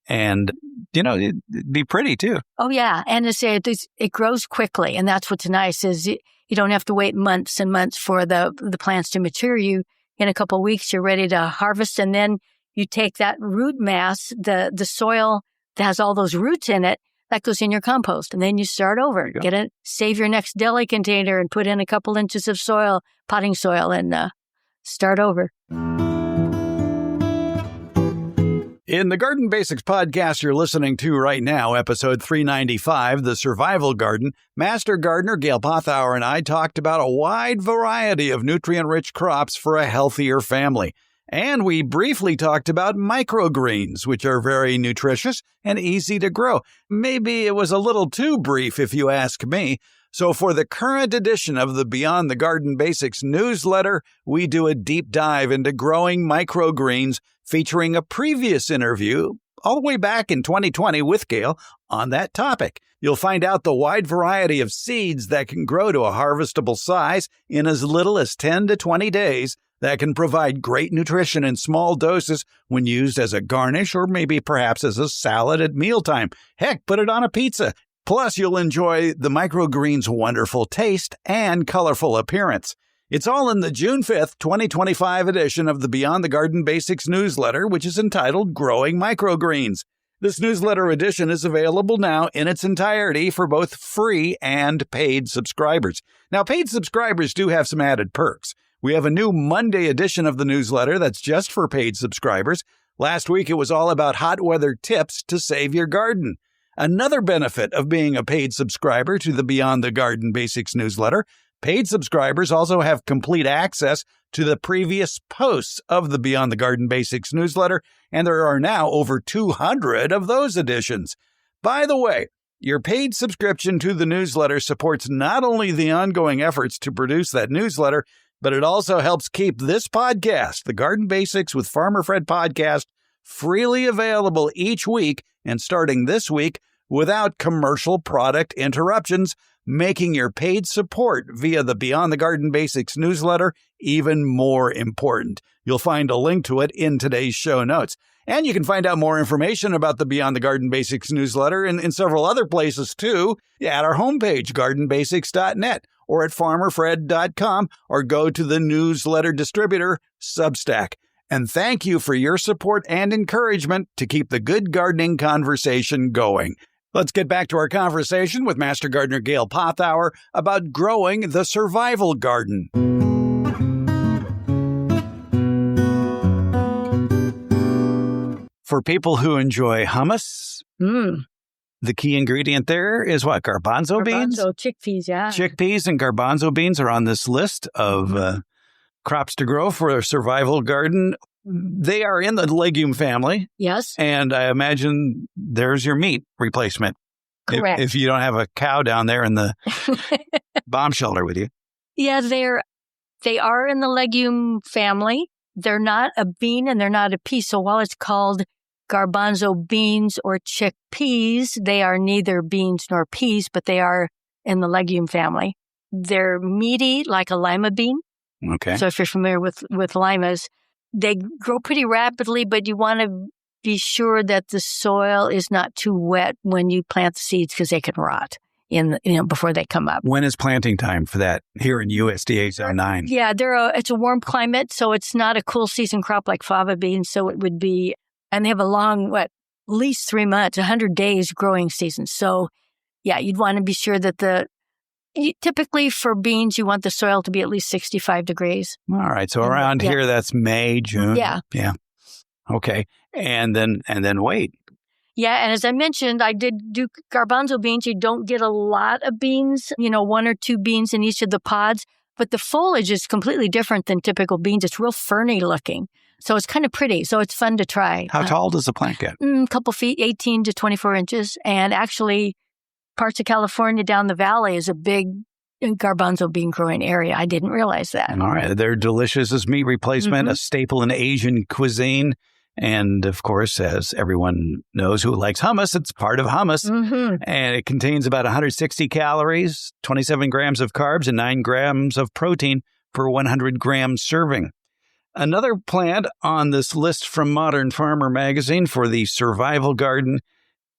And, it'd be pretty too. Oh, yeah. And it grows quickly. And that's what's nice is you don't have to wait months and months for the plants to mature. In a couple of weeks, you're ready to harvest. And then you take that root mass, the soil that has all those roots in it, that goes in your compost. And then you start over. Save your next deli container and put in a couple inches of soil, potting soil, and start over. In the Garden Basics podcast you're listening to right now, episode 395, The Survival Garden, Master Gardener Gail Pothauer and I talked about a wide variety of nutrient-rich crops for a healthier family. And we briefly talked about microgreens, which are very nutritious and easy to grow. Maybe it was a little too brief if you ask me, So for the current edition of the Beyond the Garden Basics newsletter, we do a deep dive into growing microgreens featuring a previous interview all the way back in 2020 with Gail on that topic. You'll find out the wide variety of seeds that can grow to a harvestable size in as little as 10 to 20 days that can provide great nutrition in small doses when used as a garnish or maybe perhaps as a salad at mealtime. Heck, put it on a pizza. Plus, you'll enjoy the microgreens' wonderful taste and colorful appearance. It's all in the June 5th, 2025 edition of the Beyond the Garden Basics newsletter, which is entitled Growing Microgreens. This newsletter edition is available now in its entirety for both free and paid subscribers. Now, paid subscribers do have some added perks. We have a new Monday edition of the newsletter that's just for paid subscribers. Last week, it was all about hot weather tips to save your garden. Another benefit of being a paid subscriber to the Beyond the Garden Basics newsletter, paid subscribers also have complete access to the previous posts of the Beyond the Garden Basics newsletter, and there are now over 200 of those editions. By the way, your paid subscription to the newsletter supports not only the ongoing efforts to produce that newsletter, but it also helps keep this podcast, the Garden Basics with Farmer Fred podcast, freely available each week and starting this week without commercial product interruptions, making your paid support via the Beyond the Garden Basics newsletter even more important. You'll find a link to it in today's show notes. And you can find out more information about the Beyond the Garden Basics newsletter in several other places too at our homepage, gardenbasics.net, or at farmerfred.com, or go to the newsletter distributor, Substack. And thank you for your support and encouragement to keep the good gardening conversation going. Let's get back to our conversation with Master Gardener Gail Pothauer about growing the survival garden. For people who enjoy hummus, the key ingredient there is what? Garbanzo beans? Chickpeas, yeah. Chickpeas and garbanzo beans are on this list of crops to grow for a survival garden. They are in the legume family. Yes. And I imagine there's your meat replacement. Correct. If you don't have a cow down there in the bomb shelter with you. Yeah, they are in the legume family. They're not a bean and they're not a pea. So while it's called garbanzo beans or chickpeas, they are neither beans nor peas, but they are in the legume family. They're meaty like a lima bean. Okay. So if you're familiar with limas, they grow pretty rapidly, but you want to be sure that the soil is not too wet when you plant the seeds because they can rot before they come up. When is planting time for that here in USDA Zone 9? Yeah, it's a warm climate, so it's not a cool season crop like fava beans. So it would be, and they have a long, at least 3 months, 100 days growing season. So yeah, you'd want to be sure that typically for beans, you want the soil to be at least 65 degrees. All right. So around here, that's May, June. Yeah. Yeah. Okay. And then wait. Yeah. And as I mentioned, I did do garbanzo beans. You don't get a lot of beans, 1 or 2 beans in each of the pods, but the foliage is completely different than typical beans. It's real ferny looking. So it's kind of pretty. So it's fun to try. How tall does the plant get? A couple feet, 18 to 24 inches. And actually, parts of California down the valley is a big garbanzo bean growing area. I didn't realize that. All right. They're delicious as meat replacement, a staple in Asian cuisine. And of course, as everyone knows who likes hummus, it's part of hummus. And it contains about 160 calories, 27 grams of carbs, and 9 grams of protein per 100 gram serving. Another plant on this list from Modern Farmer magazine for the survival garden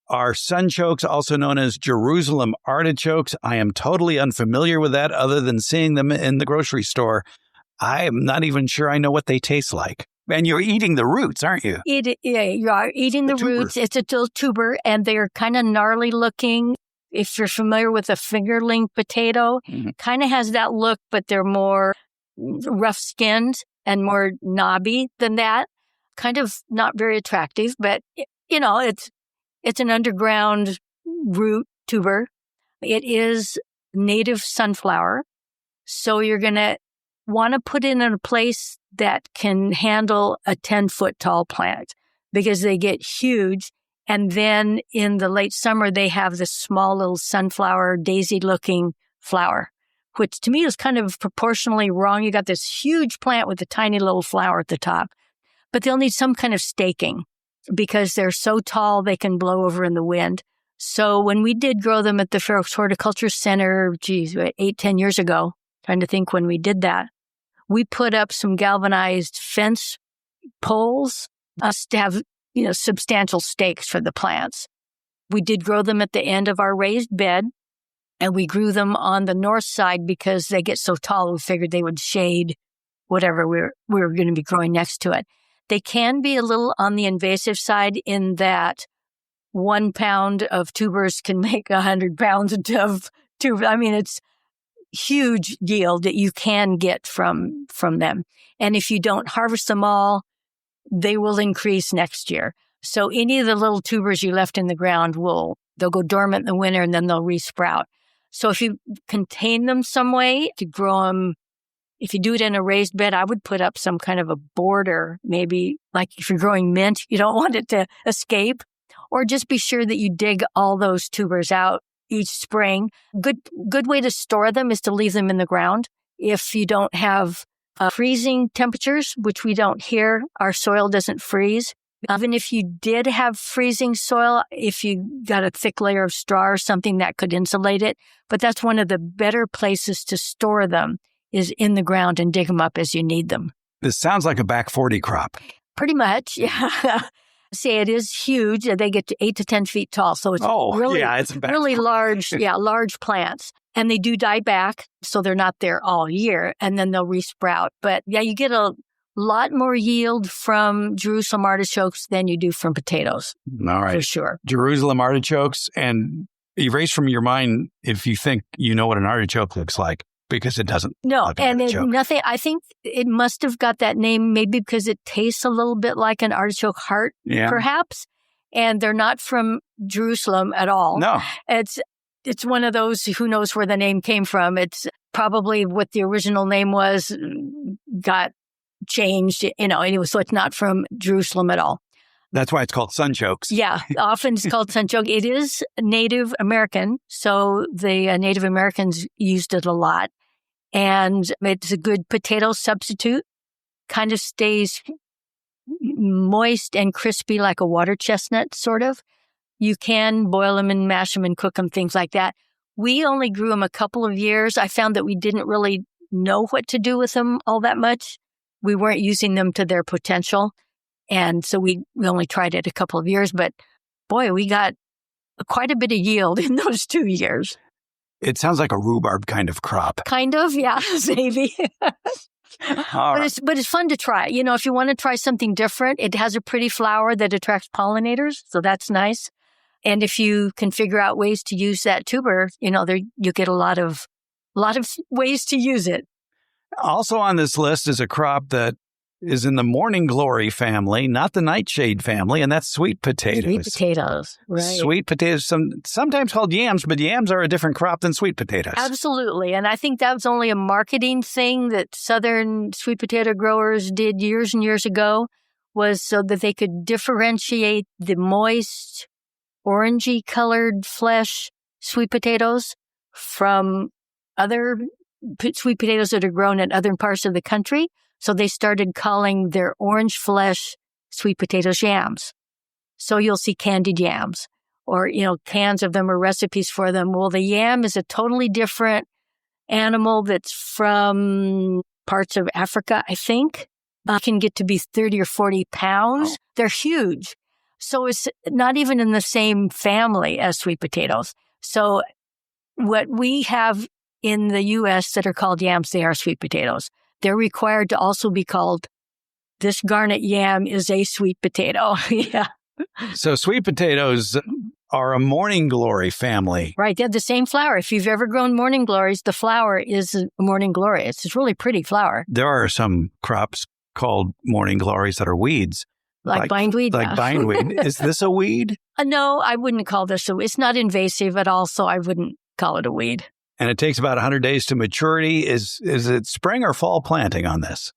are sunchokes, also known as Jerusalem artichokes. I am totally unfamiliar with that other than seeing them in the grocery store. I am not even sure I know what they taste like. And you're eating the roots, aren't you? You are eating the roots. It's a tuber, and they're kind of gnarly looking. If you're familiar with a fingerling potato, kind of has that look, but they're more rough-skinned and more knobby than that. Kind of not very attractive, but, it's an underground root tuber. It is native sunflower. So you're going to want to put it in a place that can handle a 10-foot tall plant because they get huge. And then in the late summer, they have this small little sunflower daisy looking flower, which to me is kind of proportionally wrong. You got this huge plant with a tiny little flower at the top, but they'll need some kind of staking because they're so tall they can blow over in the wind. So when we did grow them at the Fair Oaks Horticulture Center, 8-10 years ago, trying to think when we did that, we put up some galvanized fence poles to have, substantial stakes for the plants. We did grow them at the end of our raised bed, and we grew them on the north side because they get so tall. We figured they would shade whatever we were going to be growing next to it. They can be a little on the invasive side in that 1 pound of tubers can make 100 pounds of tubers. I mean, it's huge yield that you can get from them. And if you don't harvest them all, they will increase next year. So any of the little tubers you left in the ground they'll go dormant in the winter and then they'll resprout. So if you contain them some way to grow them, if you do it in a raised bed, I would put up some kind of a border, maybe like if you're growing mint, you don't want it to escape, or just be sure that you dig all those tubers out each spring. Good way to store them is to leave them in the ground. If you don't have freezing temperatures, which we don't here, our soil doesn't freeze. Even if you did have freezing soil, if you got a thick layer of straw or something, that could insulate it. But that's one of the better places to store them is in the ground and dig them up as you need them. This sounds like a back 40 crop. Pretty much, yeah. Say it is huge. They get to 8 to 10 feet tall. So it's really large, large plants. And they do die back, so they're not there all year, and then they'll resprout. But yeah, you get a lot more yield from Jerusalem artichokes than you do from potatoes. All right. For sure. Jerusalem artichokes, and erase from your mind if you think you know what an artichoke looks like, because it doesn't. No, and nothing. I think it must have got that name maybe because it tastes a little bit like an artichoke heart, perhaps. And they're not from Jerusalem at all. No. It's one of those, who knows where the name came from. It's probably what the original name was, got changed, anyway, so it's not from Jerusalem at all. That's why it's called sunchokes. Yeah, often it's called sunchoke. It is Native American, so the Native Americans used it a lot. And it's a good potato substitute, kind of stays moist and crispy like a water chestnut, sort of. You can boil them and mash them and cook them, things like that. We only grew them a couple of years. I found that we didn't really know what to do with them all that much. We weren't using them to their potential. And so we only tried it a couple of years. But boy, we got quite a bit of yield in those 2 years. It sounds like a rhubarb kind of crop. Kind of, yeah, maybe. But it's fun to try. If you want to try something different, it has a pretty flower that attracts pollinators. So that's nice. And if you can figure out ways to use that tuber, you get a lot of ways to use it. Also on this list is a crop that is in the morning glory family, not the nightshade family, and that's sweet potatoes. Sweet potatoes, right. Sweet potatoes, sometimes called yams, but yams are a different crop than sweet potatoes. Absolutely. And I think that was only a marketing thing that southern sweet potato growers did years and years ago, was so that they could differentiate the moist, orangey colored flesh sweet potatoes from other sweet potatoes that are grown in other parts of the country. So they started calling their orange flesh sweet potatoes yams. So you'll see candied yams or, cans of them or recipes for them. Well, the yam is a totally different animal that's from parts of Africa, I think. Can get to be 30 or 40 pounds. Oh. They're huge. So it's not even in the same family as sweet potatoes. So what we have in the U.S. that are called yams, they are sweet potatoes. They're required to also be called, this garnet yam is a sweet potato. Yeah. So sweet potatoes are a morning glory family. Right. They have the same flower. If you've ever grown morning glories, the flower is a morning glory. It's a really pretty flower. There are some crops called morning glories that are weeds. Like bindweed? Like bindweed. Is this a weed? No, I wouldn't call this a weed. It's not invasive at all, so I wouldn't call it a weed. And it takes about 100 days to maturity. Is it spring or fall planting on this?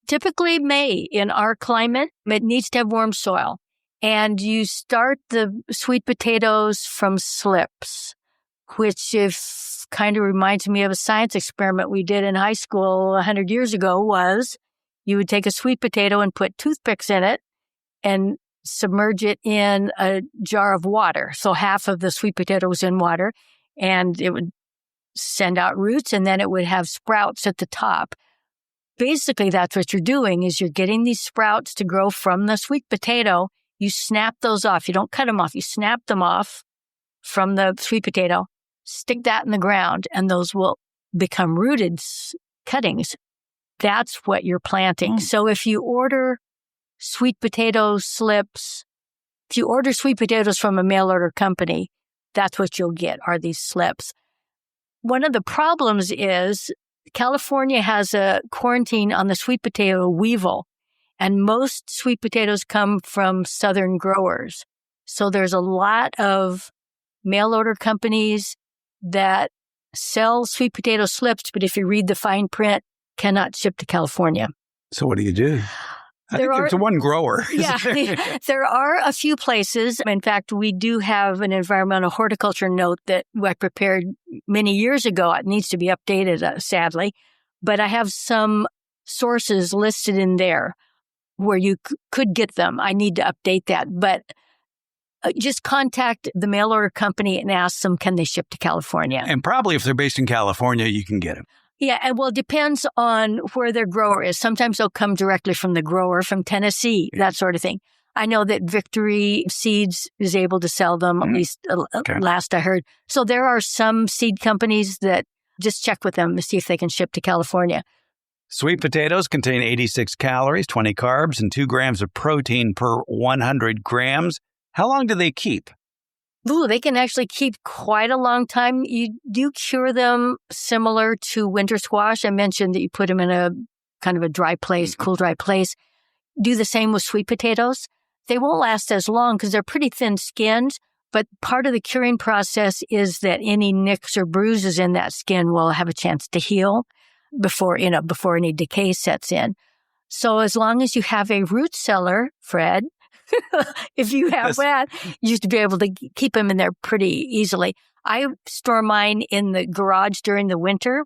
Typically May in our climate. It needs to have warm soil. And you start the sweet potatoes from slips. which if kind of reminds me of a science experiment we did in high school 100 years ago, was you would take a sweet potato and put toothpicks in it and submerge it in a jar of water. So half of the sweet potato was in water, and it would send out roots, and then it would have sprouts at the top. Basically, that's what you're doing, is you're getting these sprouts to grow from the sweet potato. You snap those off. You don't cut them off. You snap them off from the sweet potato, stick that in the ground, and those will become rooted cuttings. That's what you're planting. So if you order sweet potato slips, if you order sweet potatoes from a mail order company, that's what you'll get, are these slips. One of the problems is California has a quarantine on the sweet potato weevil, and most sweet potatoes come from southern growers. So there's a lot of mail order companies that sell sweet potato slips, but if you read the fine print, cannot ship to California. So what do you do? I think there's one grower. Yeah, there are a few places. In fact, we do have an environmental horticulture note that I prepared many years ago. It needs to be updated, sadly. But I have some sources listed in there where you could get them. I need to update that. But just contact the mail order company and ask them, can they ship to California? And probably if they're based in California, you can get them. Yeah, and well, it depends on where their grower is. Sometimes they'll come directly from the grower, from Tennessee, that sort of thing. I know that Victory Seeds is able to sell them, at least last I heard. So there are some seed companies that just check with them to see if they can ship to California. Sweet potatoes contain 86 calories, 20 carbs, and 2 grams of protein per 100 grams. How long do they keep? Ooh, they can actually keep quite a long time. You do cure them similar to winter squash. I mentioned that you put them in a kind of a dry place, cool, dry place. Do the same with sweet potatoes. They won't last as long because they're pretty thin-skinned, but part of the curing process is that any nicks or bruises in that skin will have a chance to heal before any decay sets in. So as long as you have a root cellar, Fred, if you have that, you used to be able to keep them in there pretty easily. I store mine in the garage during the winter.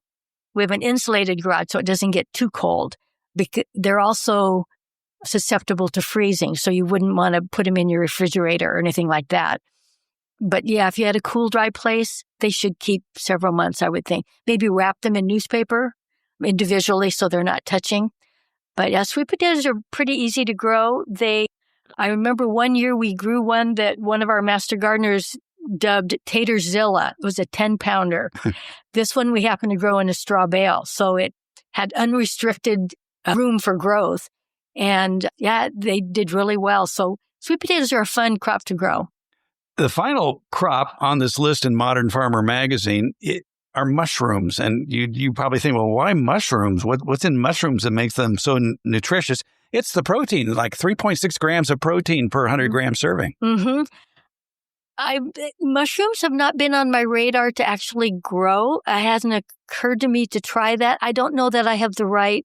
We have an insulated garage so it doesn't get too cold. Because they're also susceptible to freezing, so you wouldn't want to put them in your refrigerator or anything like that. But yeah, if you had a cool, dry place, they should keep several months, I would think. Maybe wrap them in newspaper individually so they're not touching. But yeah, sweet potatoes are pretty easy to grow. I remember one year we grew one that one of our master gardeners dubbed Tatorzilla. It was a 10-pounder. This one we happened to grow in a straw bale, so it had unrestricted room for growth. And yeah, they did really well. So sweet potatoes are a fun crop to grow. The final crop on this list in Modern Farmer magazine are mushrooms. And you probably think, well, why mushrooms? What's in mushrooms that makes them so nutritious? It's the protein, like 3.6 grams of protein per 100 gram serving. Mm-hmm. Mushrooms have not been on my radar to actually grow. It hasn't occurred to me to try that. I don't know that I have the right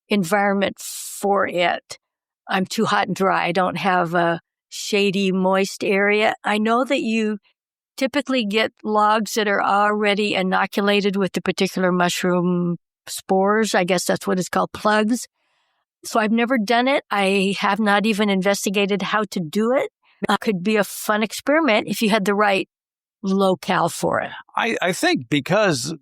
environment for it. I'm too hot and dry. I don't have a shady, moist area. I know that you typically get logs that are already inoculated with the particular mushroom spores. I guess that's what it's called, plugs. So I've never done it. I have not even investigated how to do it. It could be a fun experiment if you had the right locale for it. I think because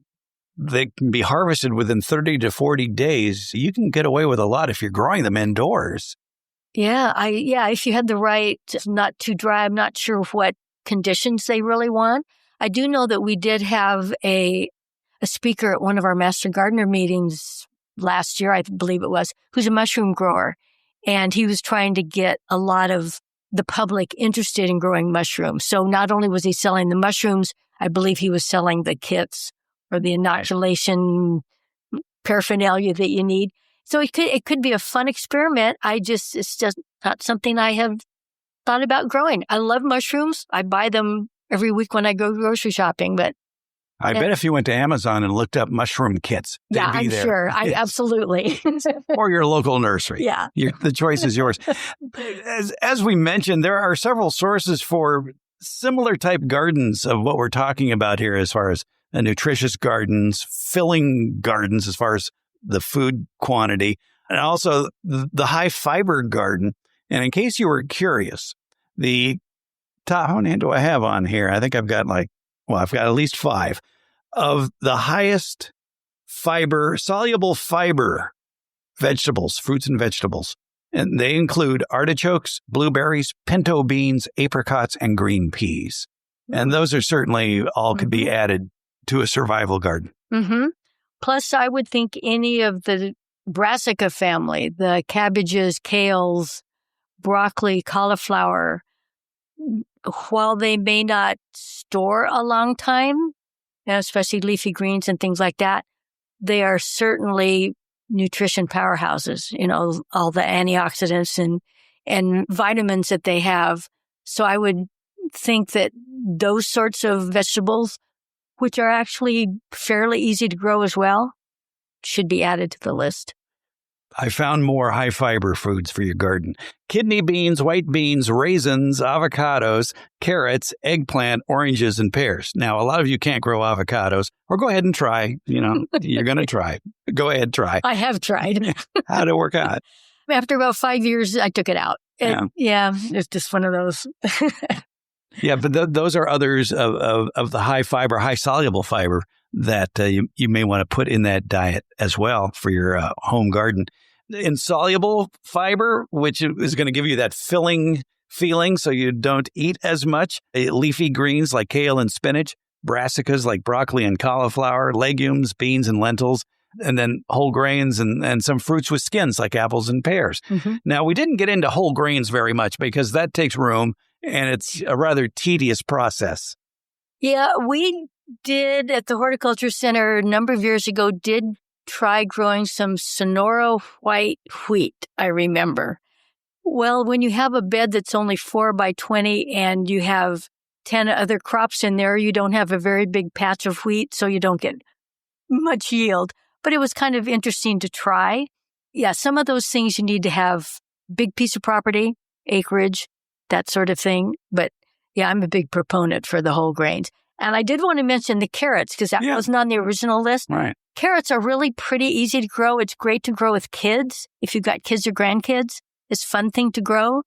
they can be harvested within 30 to 40 days, you can get away with a lot if you're growing them indoors. Yeah, if you had the right, not too dry, I'm not sure what conditions they really want. I do know that we did have a speaker at one of our Master Gardener meetings last year, I believe it was, who's a mushroom grower. And he was trying to get a lot of the public interested in growing mushrooms. So not only was he selling the mushrooms, I believe he was selling the kits or the inoculation paraphernalia that you need. So it could be a fun experiment. It's just not something I have thought about growing. I love mushrooms. I buy them every week when I go grocery shopping, but I bet if you went to Amazon and looked up mushroom kits, they'd be I'm there. sure. Absolutely. Or your local nursery. Yeah. The choice is yours. As we mentioned, there are several sources for similar type gardens of what we're talking about here as far as nutritious gardens, filling gardens as far as the food quantity, and also the high fiber garden. And in case you were curious, the top, how many do I have on here? I think I've got I've got at least 5 of the highest fiber, soluble fiber vegetables, fruits and vegetables. And they include artichokes, blueberries, pinto beans, apricots, and green peas. And those are certainly all could be added to a survival garden. Mm-hmm. Plus, I would think any of the brassica family, the cabbages, kales, broccoli, cauliflower, while they may not store a long time, especially leafy greens and things like that, they are certainly nutrition powerhouses, all the antioxidants and vitamins that they have. So I would think that those sorts of vegetables, which are actually fairly easy to grow as well, should be added to the list. I found more high fiber foods for your garden. Kidney beans, white beans, raisins, avocados, carrots, eggplant, oranges, and pears. Now, a lot of you can't grow avocados, or go ahead and try. You're going to try. Go ahead, try. I have tried. How'd it work out? After about 5 years, I took it out. It's just one of those. Yeah, but those are others of the high fiber, high soluble fiber that you may want to put in that diet as well for your home garden. Insoluble fiber, which is going to give you that filling feeling so you don't eat as much. Leafy greens like kale and spinach, brassicas like broccoli and cauliflower, legumes, beans and lentils, and then whole grains and some fruits with skins like apples and pears. Mm-hmm. Now, we didn't get into whole grains very much because that takes room and it's a rather tedious process. Yeah, we did at the Horticulture Center a number of years ago, did try growing some Sonora white wheat, I remember. Well, when you have a bed that's only 4 by 20 and you have 10 other crops in there, you don't have a very big patch of wheat, so you don't get much yield. But it was kind of interesting to try. Yeah, some of those things you need to have big piece of property, acreage, that sort of thing. But yeah, I'm a big proponent for the whole grains. And I did want to mention the carrots because that wasn't on the original list. Right. Carrots are really pretty easy to grow. It's great to grow with kids. If you've got kids or grandkids, it's a fun thing to grow.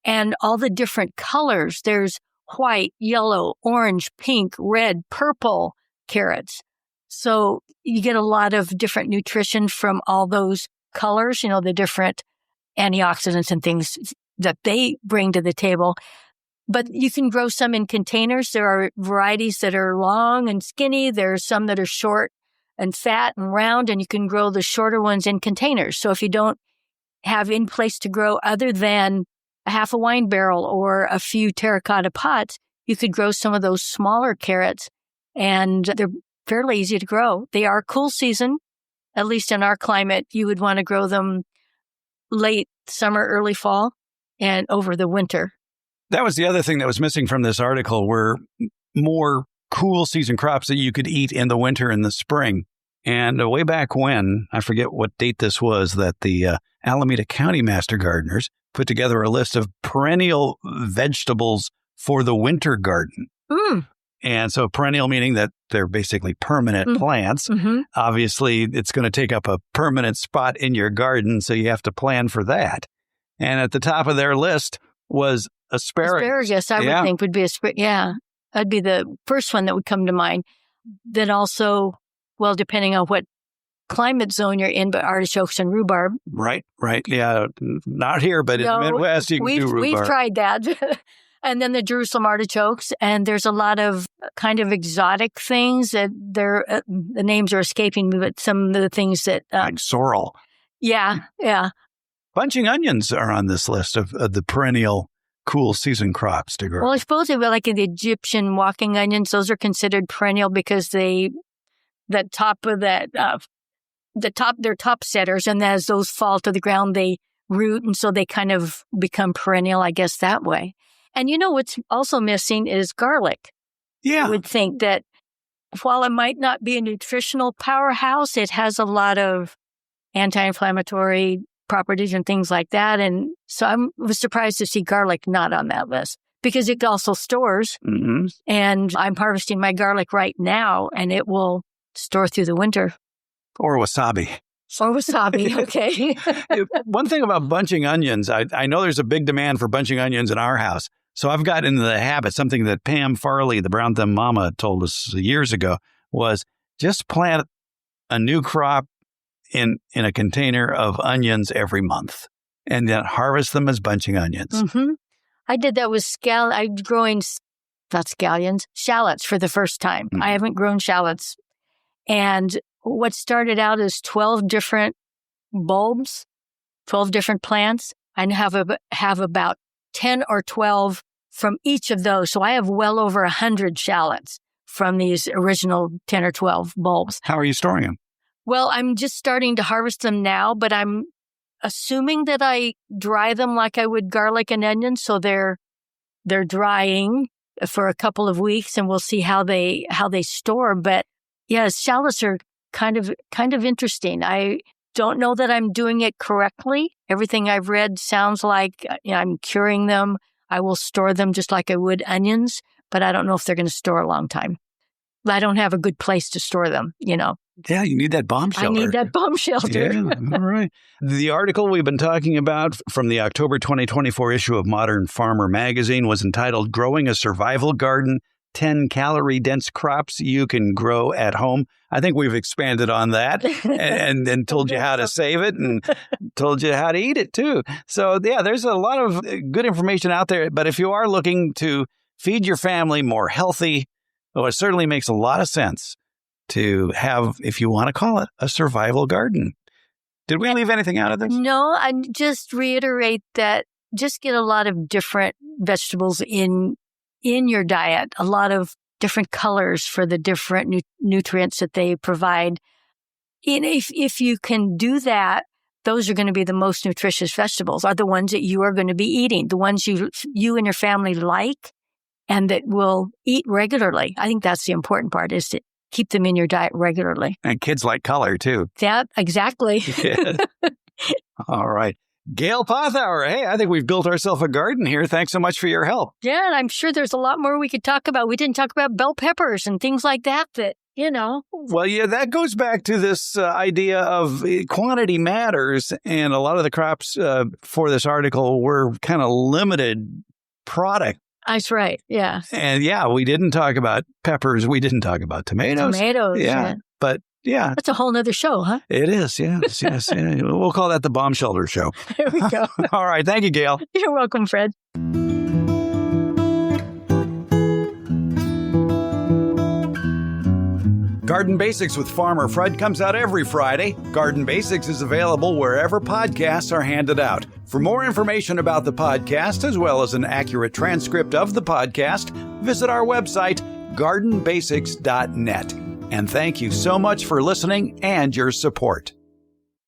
And all the different colors. There's white, yellow, orange, pink, red, purple carrots. So you get a lot of different nutrition from all those colors, the different antioxidants and things that they bring to the table. But you can grow some in containers. There are varieties that are long and skinny. There are some that are short and fat and round, and you can grow the shorter ones in containers. So if you don't have any place to grow other than a half a wine barrel or a few terracotta pots, you could grow some of those smaller carrots, and they're fairly easy to grow. They are cool season, at least in our climate. You would want to grow them late summer, early fall, and over the winter. That was the other thing that was missing from this article were more cool season crops that you could eat in the winter and the spring. And way back when, I forget what date this was, that the Alameda County Master Gardeners put together a list of perennial vegetables for the winter garden. Mm. And so perennial meaning that they're basically permanent plants. Mm-hmm. Obviously, it's going to take up a permanent spot in your garden, so you have to plan for that. And at the top of their list was asparagus. Asparagus, I would think, would be that'd be the first one that would come to mind. Then also, well, depending on what climate zone you're in, but artichokes and rhubarb. Right. Yeah, not here, but in the Midwest, you can do rhubarb. We've tried that. And then the Jerusalem artichokes, and there's a lot of kind of exotic things that the names are escaping me, but some of the things that... like sorrel. Yeah. Bunching onions are on this list of the perennial cool season crops to grow. Well, I suppose they were like the Egyptian walking onions. Those are considered perennial because they're top setters, and as those fall to the ground, they root, and so they kind of become perennial, I guess, that way. And what's also missing is garlic. Yeah. I would think that while it might not be a nutritional powerhouse, it has a lot of anti-inflammatory properties and things like that. And so I was surprised to see garlic not on that list because it also stores. Mm-hmm. And I'm harvesting my garlic right now, and it will store through the winter. Or wasabi. Or wasabi, okay. One thing about bunching onions, I know there's a big demand for bunching onions in our house. So I've got into the habit, something that Pam Farley, the Brown Thumb Mama, told us years ago, was just plant a new crop in a container of onions every month and then harvest them as bunching onions. Mm-hmm. I did that with I'm growing, not scallions, shallots for the first time. Mm-hmm. I haven't grown shallots. And what started out as 12 different bulbs, 12 different plants, I have about 10 or 12 from each of those. So I have well over 100 shallots from these original 10 or 12 bulbs. How are you storing them? Well, I'm just starting to harvest them now, but I'm assuming that I dry them like I would garlic and onions. So they're drying for a couple of weeks, and we'll see how they store. But yeah, shallots are kind of interesting. I don't know that I'm doing it correctly. Everything I've read sounds like I'm curing them. I will store them just like I would onions, but I don't know if they're going to store a long time. I don't have a good place to store them, Yeah, you need that bomb shelter. I need that bomb shelter. Yeah, all right. The article we've been talking about from the October 2024 issue of Modern Farmer magazine was entitled Growing a Survival Garden, 10 calorie-dense crops you can grow at home. I think we've expanded on that and then told you how to save it and told you how to eat it too. So yeah, there's a lot of good information out there. But if you are looking to feed your family more healthy, it certainly makes a lot of sense to have, if you want to call it, a survival garden. Did we leave anything out of this? No, I just reiterate that just get a lot of different vegetables in your diet, a lot of different colors for the different nutrients that they provide. And if you can do that, those are going to be the most nutritious vegetables, are the ones that you are going to be eating, the ones you and your family like and that will eat regularly. I think that's the important part, is to keep them in your diet regularly. And kids like color too. Yeah, exactly. Yeah. All right. Gail Pothauer, hey, I think we've built ourselves a garden here. Thanks so much for your help. Yeah, and I'm sure there's a lot more we could talk about. We didn't talk about bell peppers and things like that. Well, yeah, that goes back to this idea of quantity matters. And a lot of the crops for this article were kind of limited product. That's right, yeah. And yeah, we didn't talk about peppers. We didn't talk about tomatoes. Yeah. But yeah. That's a whole nother show, huh? It is, yes. Yeah. We'll call that the bomb shelter show. There we go. All right. Thank you, Gail. You're welcome, Fred. Garden Basics with Farmer Fred comes out every Friday. Garden Basics is available wherever podcasts are handed out. For more information about the podcast, as well as an accurate transcript of the podcast, visit our website, gardenbasics.net. And thank you so much for listening and your support.